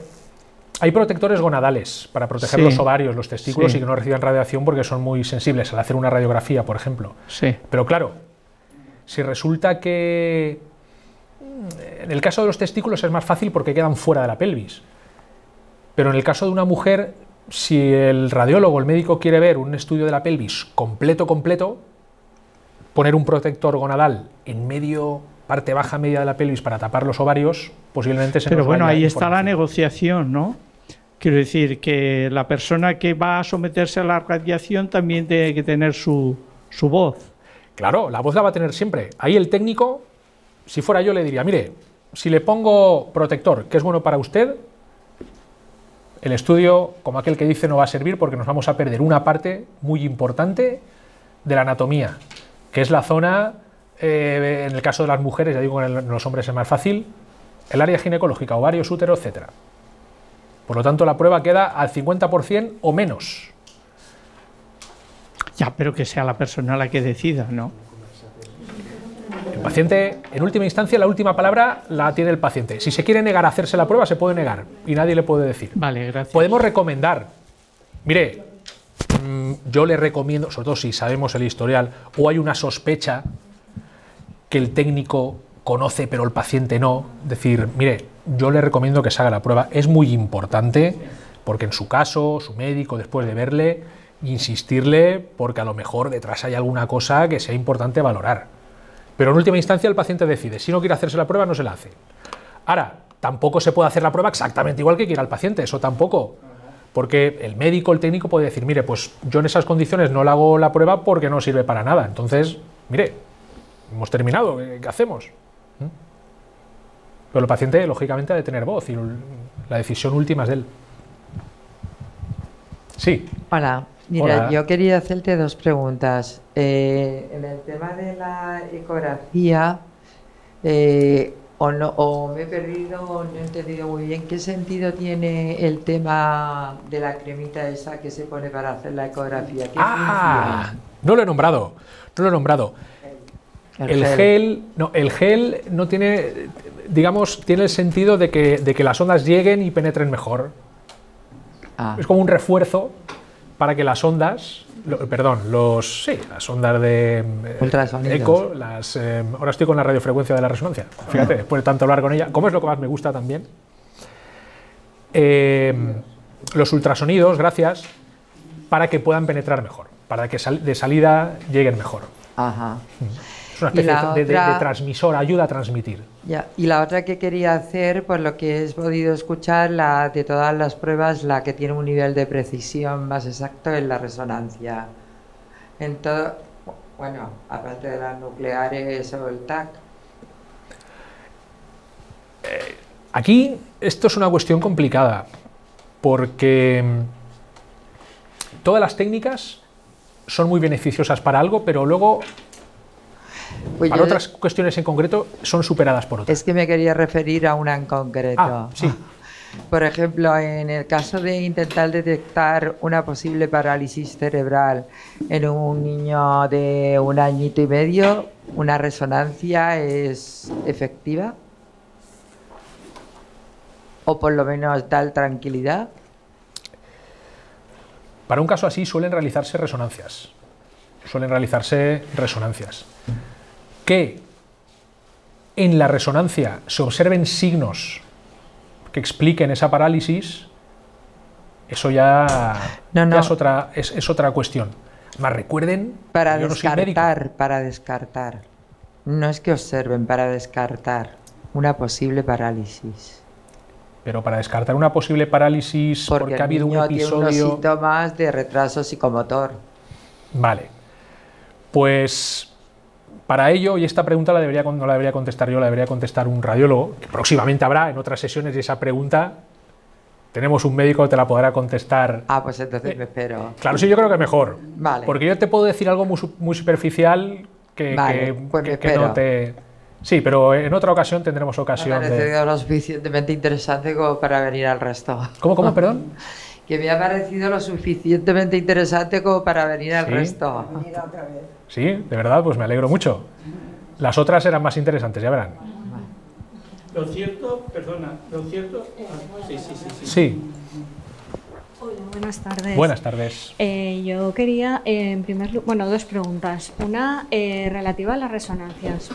Hay protectores gonadales para proteger los ovarios, los testículos y que no reciban radiación porque son muy sensibles al hacer una radiografía, por ejemplo. Sí. Pero claro, si resulta que en el caso de los testículos es más fácil porque quedan fuera de la pelvis. Pero en el caso de una mujer, si el radiólogo, el médico quiere ver un estudio de la pelvis completo, poner un protector gonadal en medio, parte baja, media de la pelvis para tapar los ovarios, posiblemente se nos vaya. Pero bueno, ahí está la negociación, ¿no? Quiero decir que la persona que va a someterse a la radiación también tiene que tener su voz. Claro, la voz la va a tener siempre. Ahí el técnico, si fuera yo, le diría, mire, si le pongo protector, que es bueno para usted, el estudio, como aquel que dice, no va a servir porque nos vamos a perder una parte muy importante de la anatomía, que es la zona, en el caso de las mujeres, ya digo, en los hombres es más fácil, el área ginecológica, ovarios, útero, etc. Por lo tanto, la prueba queda al 50% o menos. Ya, pero que sea la persona la que decida, ¿no? El paciente, en última instancia, la última palabra la tiene el paciente. Si se quiere negar a hacerse la prueba, se puede negar y nadie le puede decir. Vale, gracias. Podemos recomendar. Mire, yo le recomiendo, sobre todo si sabemos el historial o hay una sospecha que el técnico conoce pero el paciente no, decir, mire, yo le recomiendo que se haga la prueba. Es muy importante porque en su caso, su médico, después de verle, insistirle porque a lo mejor detrás hay alguna cosa que sea importante valorar. Pero en última instancia el paciente decide. Si no quiere hacerse la prueba, no se la hace. Ahora, tampoco se puede hacer la prueba exactamente igual que quiera el paciente, eso tampoco. Porque el médico, el técnico puede decir, mire, pues yo en esas condiciones no le hago la prueba porque no sirve para nada. Entonces, mire, hemos terminado, ¿qué hacemos? Pero el paciente, lógicamente, ha de tener voz y la decisión última es de él. Sí. Hola. Mira, yo quería hacerte 2 preguntas. En el tema de la ecografía, o me he perdido o no he entendido muy bien, ¿qué sentido tiene el tema de la cremita esa que se pone para hacer la ecografía? ¿Qué función? No lo he nombrado, El gel no tiene, digamos, tiene el sentido de que las ondas lleguen y penetren mejor. Es como un refuerzo para que las ondas, las ondas de eco, ahora estoy con la radiofrecuencia de la resonancia, fíjate, después de tanto hablar con ella, como es lo que más me gusta también, los ultrasonidos, gracias, para que puedan penetrar mejor, para que de salida lleguen mejor. Ajá. Es una especie de transmisor, ayuda a transmitir. Ya. Y la otra que quería hacer, por lo que he podido escuchar, la de todas las pruebas, la que tiene un nivel de precisión más exacto es la resonancia. En todo, bueno, aparte de las nucleares o el TAC. Aquí esto es una cuestión complicada, porque todas las técnicas son muy beneficiosas para algo, pero luego Pues para otras cuestiones en concreto son superadas por otras. es que me quería referir a una en concreto. Ah, sí. Por ejemplo, en el caso de intentar detectar una posible parálisis cerebral en un niño de 1 añito y medio, ¿una resonancia es efectiva? ¿O por lo menos da tranquilidad? Para un caso así suelen realizarse resonancias. Que en la resonancia se observen signos que expliquen esa parálisis, eso ya, es otra cuestión. Más recuerden, Para yo no soy médico. para descartar. No es que observen, para descartar una posible parálisis. Pero para descartar una posible parálisis porque ha habido un tiene unos episodio... síntomas de retraso psicomotor. Vale. Pues para ello, y esta pregunta no la debería contestar yo, la debería contestar un radiólogo, que próximamente habrá en otras sesiones, y esa pregunta tenemos un médico que te la podrá contestar. Ah, pues entonces me espero. Claro, sí, yo creo que mejor. Vale. Porque yo te puedo decir algo muy superficial que no te... Sí, pero en otra ocasión tendremos ocasión Me ha parecido lo suficientemente interesante como para venir al resto. ¿Cómo, perdón? Que me ha parecido lo suficientemente interesante como para venir al ¿Sí? resto. Mira otra vez. Sí, de verdad, pues me alegro mucho. Las otras eran más interesantes, ya verán. Lo cierto... Sí. Hola, buenas tardes. Buenas tardes. Yo quería, en primer lugar, dos preguntas. Una relativa a las resonancias.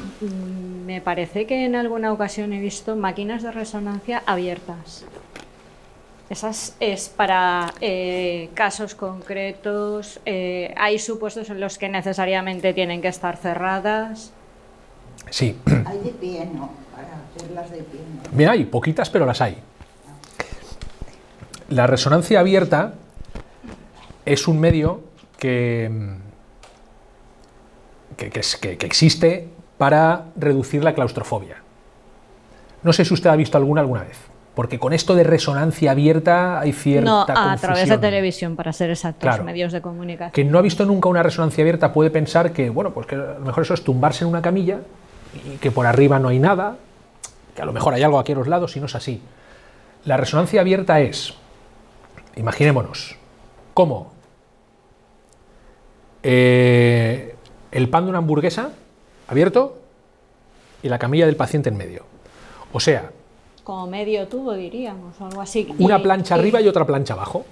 Me parece que en alguna ocasión he visto máquinas de resonancia abiertas. ¿Esas es para casos concretos? ¿Hay supuestos en los que necesariamente tienen que estar cerradas? Sí. Hay de pie, ¿no? Para hacerlas de pie, ¿no? Bien, hay poquitas, pero las hay. La resonancia abierta es un medio que existe para reducir la claustrofobia. No sé si usted ha visto alguna vez, porque con esto de resonancia abierta hay cierta confusión. A través de televisión, para ser exactos, Claro. medios de comunicación. Quien no ha visto nunca una resonancia abierta puede pensar que, bueno, pues que a lo mejor eso es tumbarse en una camilla y que por arriba no hay nada, que a lo mejor hay algo aquí a los lados, y no es así. La resonancia abierta es, imaginémonos, como el pan de una hamburguesa abierto y la camilla del paciente en medio. O sea, Como medio tubo, diríamos, o algo así. una plancha arriba y otra plancha abajo,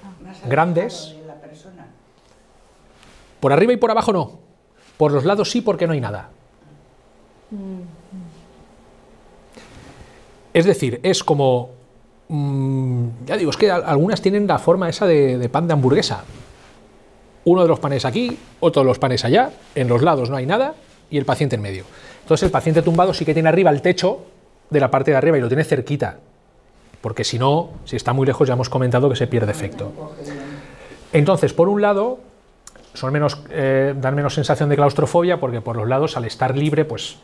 grandes. De la persona. Por arriba y por abajo no, por los lados sí, porque no hay nada. Es decir, es como... ya digo, es que algunas tienen la forma esa de pan de hamburguesa. Uno de los panes aquí, otro de los panes allá, en los lados no hay nada y el paciente en medio. Entonces el paciente tumbado sí que tiene arriba el techo de la parte de arriba y lo tiene cerquita, porque si no, si está muy lejos ya hemos comentado que se pierde efecto. Entonces, por un lado, dan menos sensación de claustrofobia, porque por los lados, al estar libre, pues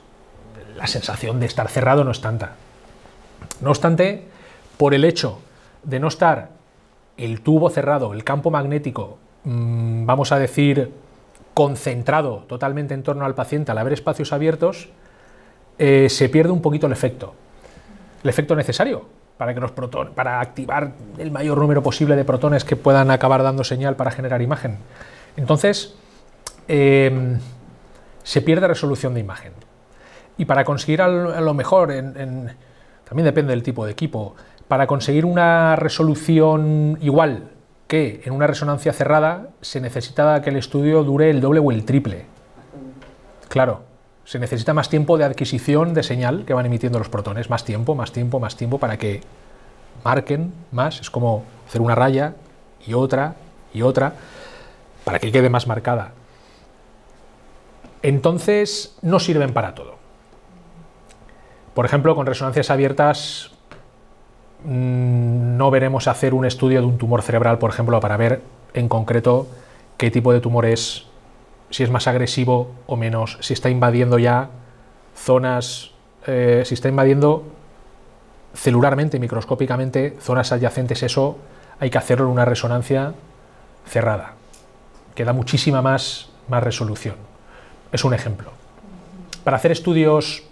la sensación de estar cerrado no es tanta. No obstante, por el hecho de no estar el tubo cerrado, el campo magnético, vamos a decir, concentrado totalmente en torno al paciente, al haber espacios abiertos, se pierde un poquito el efecto necesario para que para activar el mayor número posible de protones que puedan acabar dando señal para generar imagen. Entonces, se pierde resolución de imagen. Y para conseguir a lo mejor, también depende del tipo de equipo, para conseguir una resolución igual que en una resonancia cerrada, se necesita que el estudio dure el doble o el triple. Claro, se necesita más tiempo de adquisición de señal que van emitiendo los protones, más tiempo para que marquen más. Es como hacer una raya y otra, para que quede más marcada. Entonces, no sirven para todo. Por ejemplo, con resonancias abiertas no veremos hacer un estudio de un tumor cerebral, por ejemplo, para ver en concreto qué tipo de tumor es, si es más agresivo o menos, si está invadiendo ya zonas, si está invadiendo celularmente, microscópicamente, zonas adyacentes. Eso hay que hacerlo en una resonancia cerrada, que da muchísima más resolución. Es un ejemplo. Para hacer estudios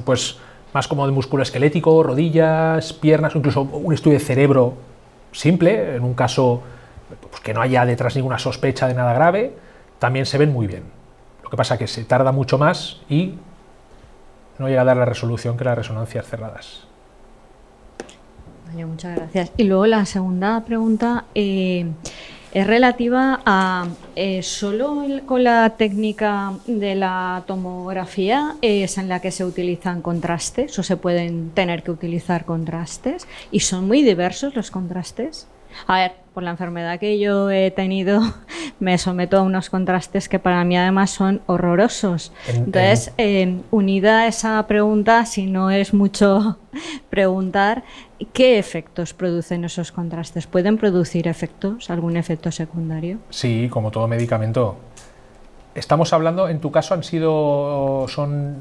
pues más como de músculo esquelético, rodillas, piernas, incluso un estudio de cerebro simple, en un caso pues, que no haya detrás ninguna sospecha de nada grave, también se ven muy bien. Lo que pasa es que se tarda mucho más y no llega a dar la resolución que las resonancias cerradas. Vale, muchas gracias. Y luego la segunda pregunta es relativa a solo con la técnica de la tomografía es en la que se utilizan contrastes o se pueden tener que utilizar contrastes, y son muy diversos los contrastes. A ver, por la enfermedad que yo he tenido me someto a unos contrastes que para mí además son horrorosos. Entonces, unida a esa pregunta, si no es mucho preguntar, ¿qué efectos producen esos contrastes? ¿Pueden producir efectos, algún efecto secundario? Sí, como todo medicamento. Estamos hablando, en tu caso son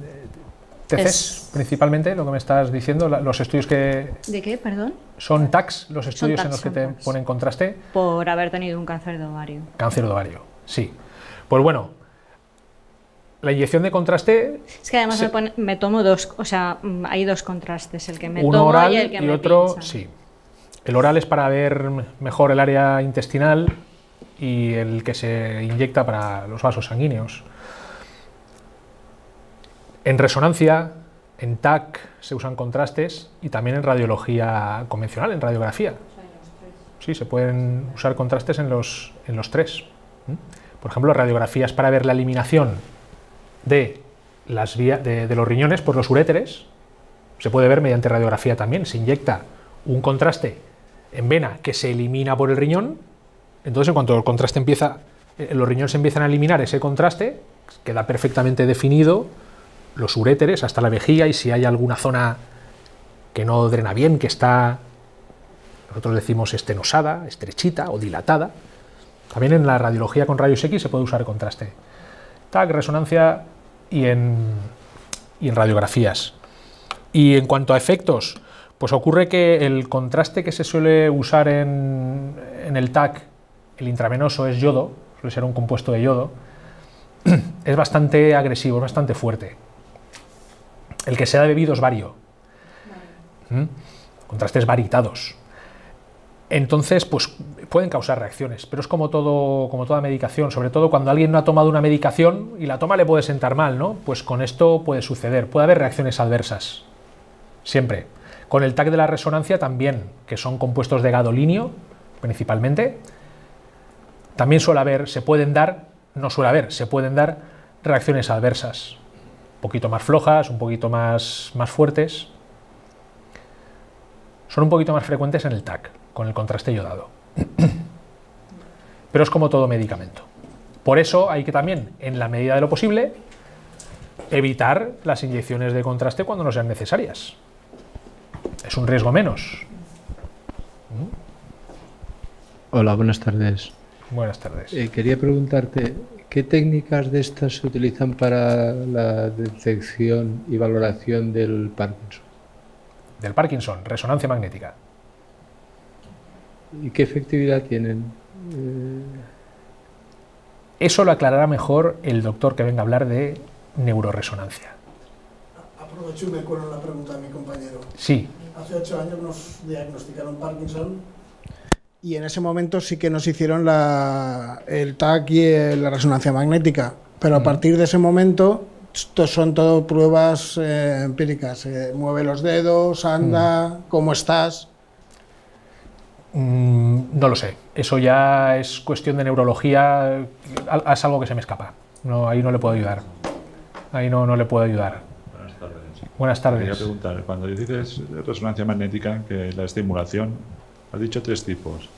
TCs, principalmente, lo que me estás diciendo, los estudios que... ¿De qué, perdón? Son TACs, los estudios en los que te ponen contraste. Por haber tenido un cáncer de ovario. Cáncer de ovario, sí. Pues bueno, la inyección de contraste... Es que además me tomo dos, o sea, hay dos contrastes, el que me uno tomo oral y el que me otro, pinchan. sí. El oral es para ver mejor el área intestinal y el que se inyecta para los vasos sanguíneos. En resonancia, en TAC se usan contrastes y también en radiología convencional, en radiografía. Sí, se pueden usar contrastes en los tres. Por ejemplo, radiografías para ver la eliminación de las vías de los riñones por los uréteres. Se puede ver mediante radiografía también. Se inyecta un contraste en vena que se elimina por el riñón. Entonces, en cuanto el contraste empieza, los riñones empiezan a eliminar ese contraste, queda perfectamente definido los uréteres hasta la vejiga, y si hay alguna zona que no drena bien, que está, nosotros decimos estenosada, estrechita o dilatada. También en la radiología con rayos X se puede usar contraste. TAC, resonancia y en radiografías. Y en cuanto a efectos, pues ocurre que el contraste que se suele usar en el TAC, el intravenoso, es yodo, suele ser un compuesto de yodo, es bastante agresivo, es bastante fuerte. El que se da bebido es bario. Contrastes varitados. Entonces, pues pueden causar reacciones, pero es como toda medicación, sobre todo cuando alguien no ha tomado una medicación y la toma le puede sentar mal, ¿no? Pues con esto puede suceder, puede haber reacciones adversas, siempre. Con el TAC de la resonancia también, que son compuestos de gadolinio, principalmente, también se pueden dar reacciones adversas, un poquito más flojas, un poquito más fuertes. Son un poquito más frecuentes en el TAC, con el contraste yodado. Pero es como todo medicamento. Por eso hay que también, en la medida de lo posible, evitar las inyecciones de contraste cuando no sean necesarias. Es un riesgo menos. Hola, buenas tardes. Buenas tardes. Quería preguntarte, ¿qué técnicas de estas se utilizan para la detección y valoración del Parkinson? Del Parkinson, resonancia magnética. ¿Y qué efectividad tienen? Eso lo aclarará mejor el doctor que venga a hablar de neuroresonancia. Aprovecho y me cuelo en la pregunta de mi compañero. Sí. Hace 8 años nos diagnosticaron Parkinson y en ese momento sí que nos hicieron el TAC y la resonancia magnética, pero a partir de ese momento son todo pruebas empíricas. Mueve los dedos, anda, ¿cómo estás? No lo sé, eso ya es cuestión de neurología, es algo que se me escapa. No, ahí no le puedo ayudar. Ahí no le puedo ayudar. Buenas tardes. Buenas tardes. Quería preguntar, cuando dices resonancia magnética, que la estimulación, has dicho tres tipos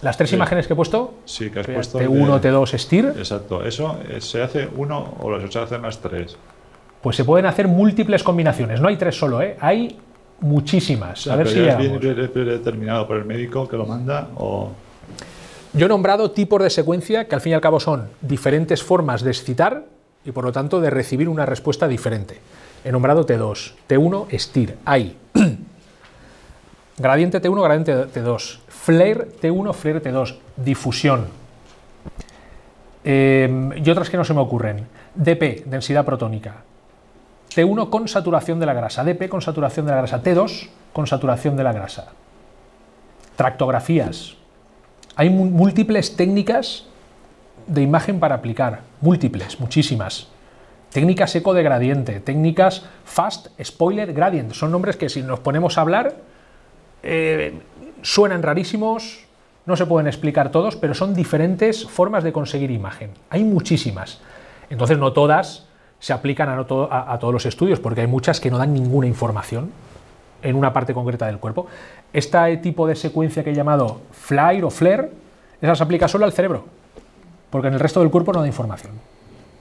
Las tres imágenes que he puesto, sí, que has puesto T1, T2, STIR. Exacto, ¿eso se hace uno o se hacen las tres? Pues se pueden hacer múltiples combinaciones, no hay tres solo, hay muchísimas. O sea, a ver pero si ya llegamos. viene determinado por el médico que lo manda o... Yo he nombrado tipos de secuencia que al fin y al cabo son diferentes formas de excitar y por lo tanto de recibir una respuesta diferente. He nombrado T2, T1, STIR, hay gradiente T1, gradiente T2, flare T1, flare T2, difusión. Y otras que no se me ocurren. DP, densidad protónica. T1 con saturación de la grasa, DP con saturación de la grasa, T2 con saturación de la grasa. Tractografías. Hay múltiples técnicas de imagen para aplicar, múltiples, muchísimas. Técnicas eco de gradiente, técnicas fast spoiler gradient, son nombres que si nos ponemos a hablar suenan rarísimos, no se pueden explicar todos, pero son diferentes formas de conseguir imagen. Hay muchísimas. Entonces no todas se aplican a todos los estudios, porque hay muchas que no dan ninguna información en una parte concreta del cuerpo. Este tipo de secuencia que he llamado FLAIR o FLARE, esa se aplica solo al cerebro, porque en el resto del cuerpo no da información.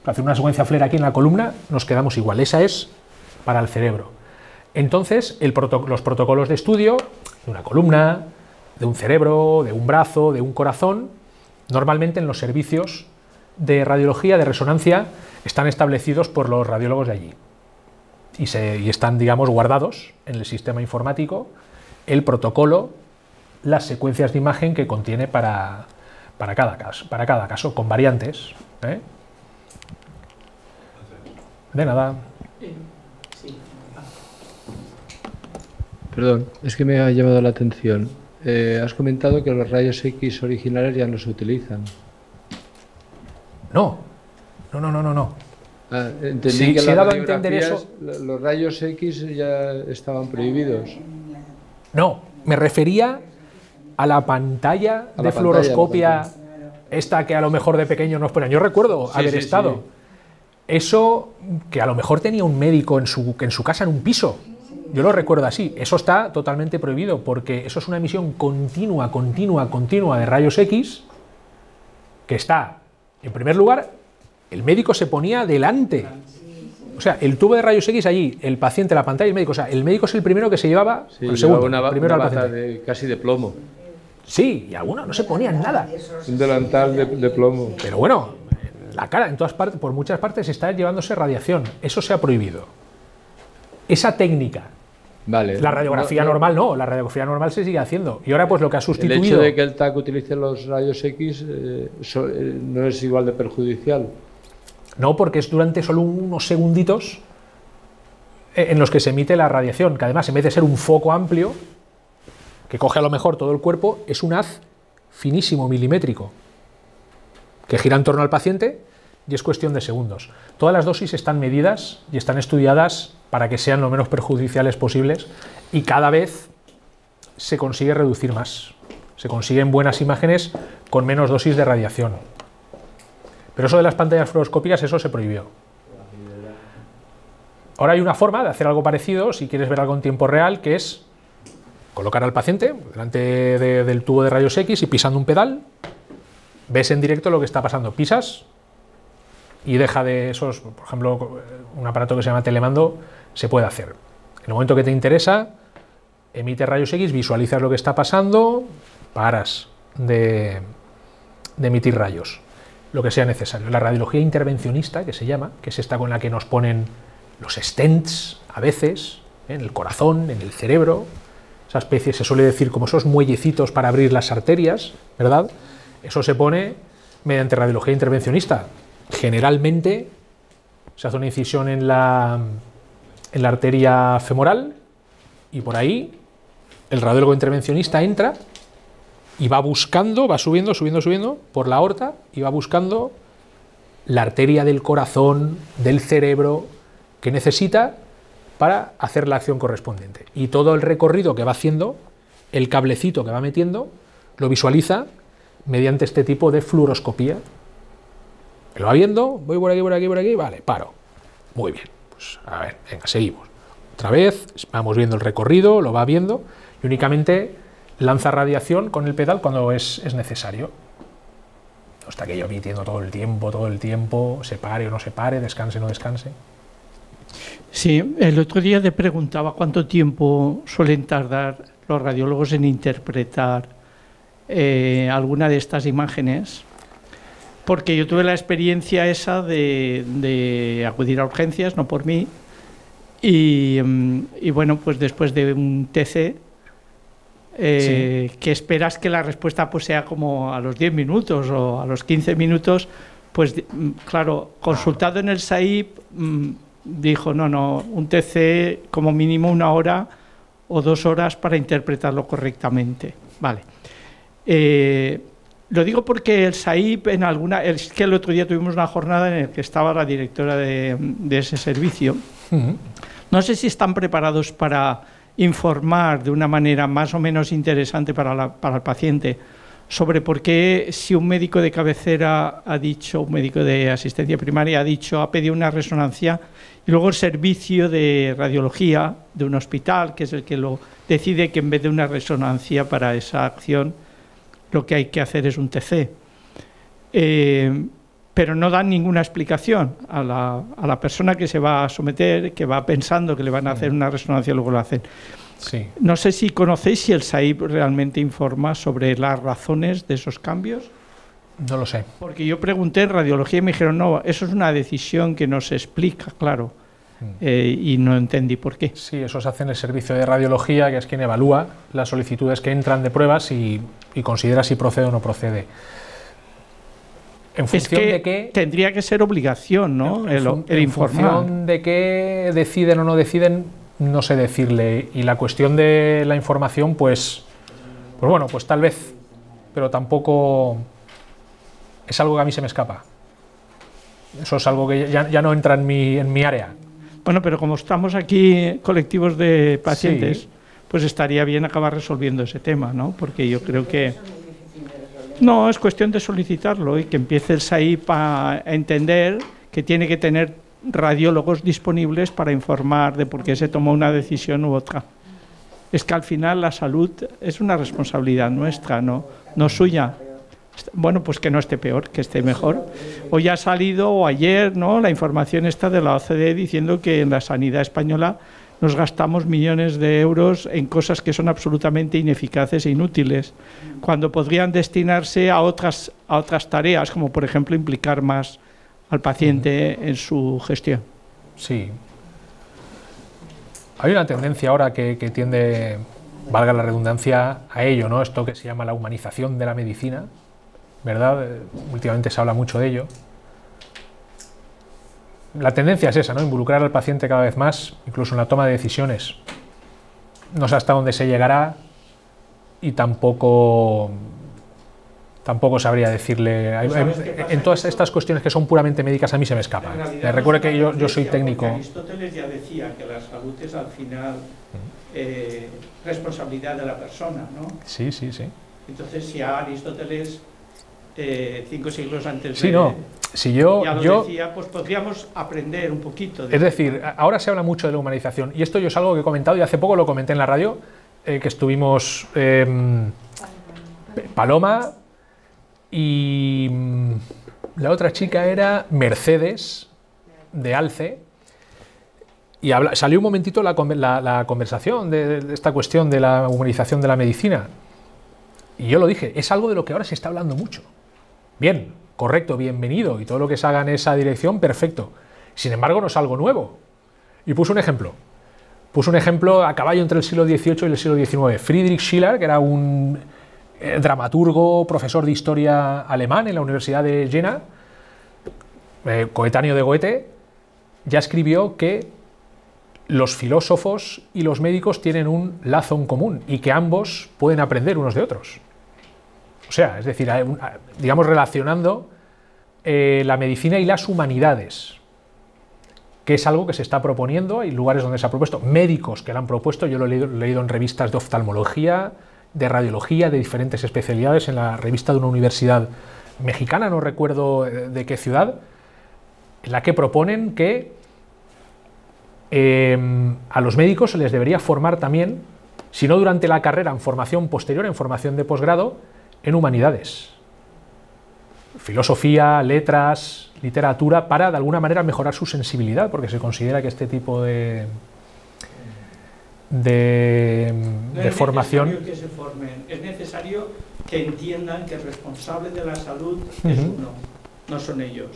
Para hacer una secuencia FLARE aquí en la columna nos quedamos igual, esa es para el cerebro. Entonces los protocolos de estudio de una columna, de un cerebro, de un brazo, de un corazón, normalmente en los servicios de radiología, de resonancia, están establecidos por los radiólogos de allí. Y están, digamos, guardados en el sistema informático el protocolo, las secuencias de imagen que contiene para cada caso, con variantes. De nada. Perdón, es que me ha llamado la atención. Has comentado que los rayos X originales ya no se utilizan. No. Entendí que las radiografías, los rayos X ya estaban prohibidos. No, me refería a la pantalla de fluoroscopia, esta que a lo mejor de pequeño nos ponían. Yo recuerdo haber estado. Sí. Eso que a lo mejor tenía un médico en su casa, en un piso. Yo lo recuerdo así. Eso está totalmente prohibido porque eso es una emisión continua de rayos X que está, en primer lugar, el médico se ponía delante. O sea, el tubo de rayos X allí, el paciente, la pantalla y el médico. O sea, el médico es el primero que se llevaba, el segundo, primero al paciente. Casi de plomo. Sí, y algunos no se ponían nada. Un delantal de plomo. Pero bueno, la cara, en todas partes, por muchas partes está llevándose radiación. Eso se ha prohibido. Esa técnica. Vale. La radiografía normal no, la radiografía normal se sigue haciendo. Y ahora pues lo que ha sustituido... El hecho de que el TAC utilice los rayos X no es igual de perjudicial. No, porque es durante solo unos segunditos en los que se emite la radiación, que además en vez de ser un foco amplio, que coge a lo mejor todo el cuerpo, es un haz finísimo, milimétrico, que gira en torno al paciente y es cuestión de segundos. Todas las dosis están medidas y están estudiadas para que sean lo menos perjudiciales posibles y cada vez se consigue reducir más. Se consiguen buenas imágenes con menos dosis de radiación. Pero eso de las pantallas fluoroscópicas, eso se prohibió. Ahora hay una forma de hacer algo parecido, si quieres ver algo en tiempo real, que es colocar al paciente delante del tubo de rayos X y pisando un pedal, ves en directo lo que está pasando. Pisas y deja de esos, por ejemplo, un aparato que se llama telemando, se puede hacer. En el momento que te interesa, emite rayos X, visualizas lo que está pasando, paras de emitir rayos, lo que sea necesario. La radiología intervencionista, que se llama, que es esta con la que nos ponen los stents, a veces, en el corazón, en el cerebro, esa especie, se suele decir como esos muellecitos para abrir las arterias, ¿verdad? Eso se pone mediante radiología intervencionista. Generalmente se hace una incisión en la arteria femoral y por ahí el radiólogo intervencionista entra y va buscando, va subiendo por la aorta y va buscando la arteria del corazón, del cerebro, que necesita para hacer la acción correspondiente. Y todo el recorrido que va haciendo, el cablecito que va metiendo, lo visualiza mediante este tipo de fluoroscopía. Lo va viendo, voy por aquí, vale, paro. Muy bien, pues a ver, venga, seguimos. Otra vez, vamos viendo el recorrido, lo va viendo, y únicamente lanza radiación con el pedal cuando es necesario. No está aquello emitiendo todo el tiempo, se pare o no se pare, descanse o no descanse. Sí, el otro día te preguntaba cuánto tiempo suelen tardar los radiólogos en interpretar alguna de estas imágenes, porque yo tuve la experiencia esa de acudir a urgencias, no por mí, y bueno, pues después de un TC, que esperas que la respuesta pues sea como a los 10 minutos o a los 15 minutos, pues claro, consultado en el SAIP, dijo, no, un TC como mínimo 1 hora o 2 horas para interpretarlo correctamente. Vale. Lo digo porque el SAIP es que el otro día tuvimos una jornada en la que estaba la directora de ese servicio. No sé si están preparados para informar de una manera más o menos interesante para el paciente sobre por qué, si un médico de cabecera ha dicho, un médico de asistencia primaria ha pedido una resonancia, y luego el servicio de radiología de un hospital, que es el que lo decide, que en vez de una resonancia para esa acción, lo que hay que hacer es un TC. Pero no dan ninguna explicación a la persona que se va a someter, que va pensando que le van a hacer una resonancia y luego lo hacen. Sí. No sé si conocéis si el SAIP realmente informa sobre las razones de esos cambios. No lo sé. Porque yo pregunté en radiología y me dijeron, no, eso es una decisión que no se explica, claro. Y no entendí por qué. Sí, eso se hace en el servicio de radiología, que es quien evalúa las solicitudes que entran de pruebas y considera si procede o no procede. En función de qué tendría que ser obligación, ¿no? El informar. En función de qué deciden o no deciden, no sé decirle. Y la cuestión de la información, pues bueno, pues tal vez, pero tampoco es algo que a mí se me escapa. Eso es algo que ya no entra en mi área. Bueno, pero como estamos aquí colectivos de pacientes, sí, pues estaría bien acabar resolviendo ese tema, ¿no? Porque yo creo que no, es cuestión de solicitarlo y que empiece el SAIP a entender que tiene que tener radiólogos disponibles para informar de por qué se tomó una decisión u otra. Es que al final la salud es una responsabilidad nuestra, no suya. Bueno, pues que no esté peor, que esté mejor. Hoy ha salido, o ayer, ¿no?, la información esta de la OCDE diciendo que en la sanidad española nos gastamos millones de euros en cosas que son absolutamente ineficaces e inútiles, cuando podrían destinarse a otras tareas, como por ejemplo implicar más al paciente en su gestión. Sí. Hay una tendencia ahora que tiende, valga la redundancia, a ello, ¿no? Esto que se llama la humanización de la medicina, ¿verdad? Últimamente se habla mucho de ello. La tendencia es esa, ¿no? Involucrar al paciente cada vez más, incluso en la toma de decisiones. No sé hasta dónde se llegará y tampoco sabría decirle. En todas estas cuestiones que son puramente médicas a mí se me escapan. Recuerde que yo soy técnico. Aristóteles ya decía que la salud es al final responsabilidad de la persona, ¿no? Sí, sí, sí. Entonces, si a Aristóteles 5 siglos antes sí, no. Si yo decía, pues podríamos aprender un poquito. Es decir, ahora se habla mucho de la humanización y esto yo es algo que he comentado y hace poco lo comenté en la radio, que estuvimos Paloma y la otra chica era Mercedes de Alce y salió un momentito la conversación de esta cuestión de la humanización de la medicina y yo lo dije, es algo de lo que ahora se está hablando mucho. Bien, correcto, bienvenido, y todo lo que se haga en esa dirección, perfecto. Sin embargo, no es algo nuevo. Y puse un ejemplo. Puse un ejemplo a caballo entre el siglo XVIII y el siglo XIX. Friedrich Schiller, que era un dramaturgo, profesor de historia alemán en la Universidad de Jena, coetáneo de Goethe, ya escribió que los filósofos y los médicos tienen un lazo en común y que ambos pueden aprender unos de otros. O sea, es decir, digamos relacionando la medicina y las humanidades, que es algo que se está proponiendo, hay lugares donde se ha propuesto, médicos que lo han propuesto, yo lo he leído en revistas de oftalmología, de radiología, de diferentes especialidades, en la revista de una universidad mexicana, no recuerdo de qué ciudad, en la que proponen que a los médicos se les debería formar también sino durante la carrera en formación posterior, en formación de posgrado, en humanidades. Filosofía, letras, literatura, para de alguna manera mejorar su sensibilidad, porque se considera que este tipo de formación... No es necesario que se formen, es necesario que entiendan que el responsable de la salud es uno, no son ellos.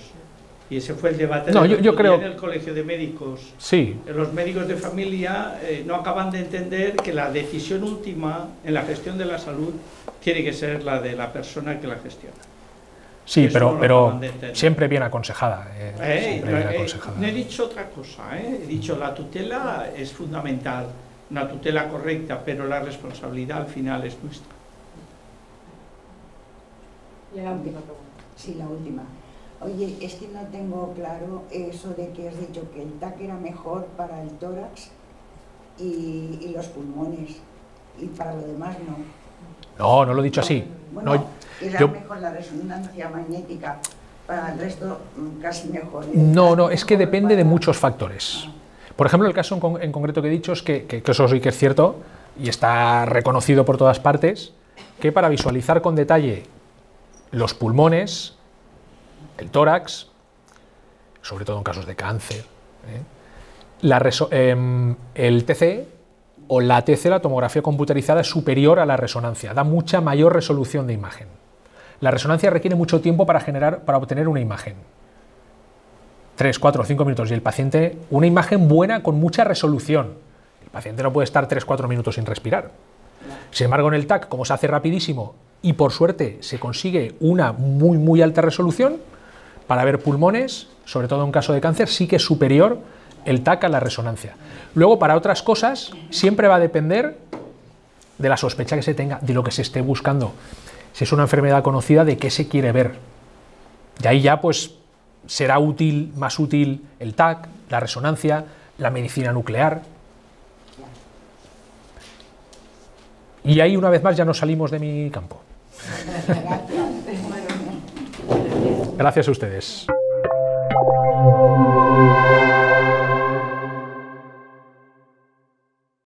Y ese fue el debate yo creo... en el Colegio de Médicos. Sí. Los médicos de familia no acaban de entender que la decisión última en la gestión de la salud tiene que ser la de la persona que la gestiona. Sí, pero siempre bien aconsejada. No he dicho otra cosa, he dicho la tutela es fundamental, una tutela correcta, pero la responsabilidad al final es nuestra. Y la última pregunta. Sí, la última. Oye, es que no tengo claro eso de que has dicho que el TAC era mejor para el tórax y los pulmones, y para lo demás no. No, no lo he dicho así. Bueno, no, era mejor la resonancia magnética, para el resto casi mejor. No, es que depende de muchos factores. Por ejemplo, el caso en concreto que he dicho es que eso sí que es cierto, y está reconocido por todas partes, que para visualizar con detalle los pulmones, el tórax, sobre todo en casos de cáncer, el TC o la TC, la tomografía computerizada, es superior a la resonancia, da mucha mayor resolución de imagen. La resonancia requiere mucho tiempo para obtener una imagen. 3, 4, 5 minutos, y el paciente, una imagen buena con mucha resolución. El paciente no puede estar 3, 4 minutos sin respirar. Sin embargo, en el TAC, como se hace rapidísimo y por suerte se consigue una muy alta resolución, para ver pulmones, sobre todo en caso de cáncer, sí que es superior el TAC a la resonancia. Luego, para otras cosas, siempre va a depender de la sospecha que se tenga, de lo que se esté buscando. Si es una enfermedad conocida, de qué se quiere ver. Y ahí ya, pues, será más útil el TAC, la resonancia, la medicina nuclear. Y ahí, una vez más, ya no salimos de mi campo. Gracias a ustedes.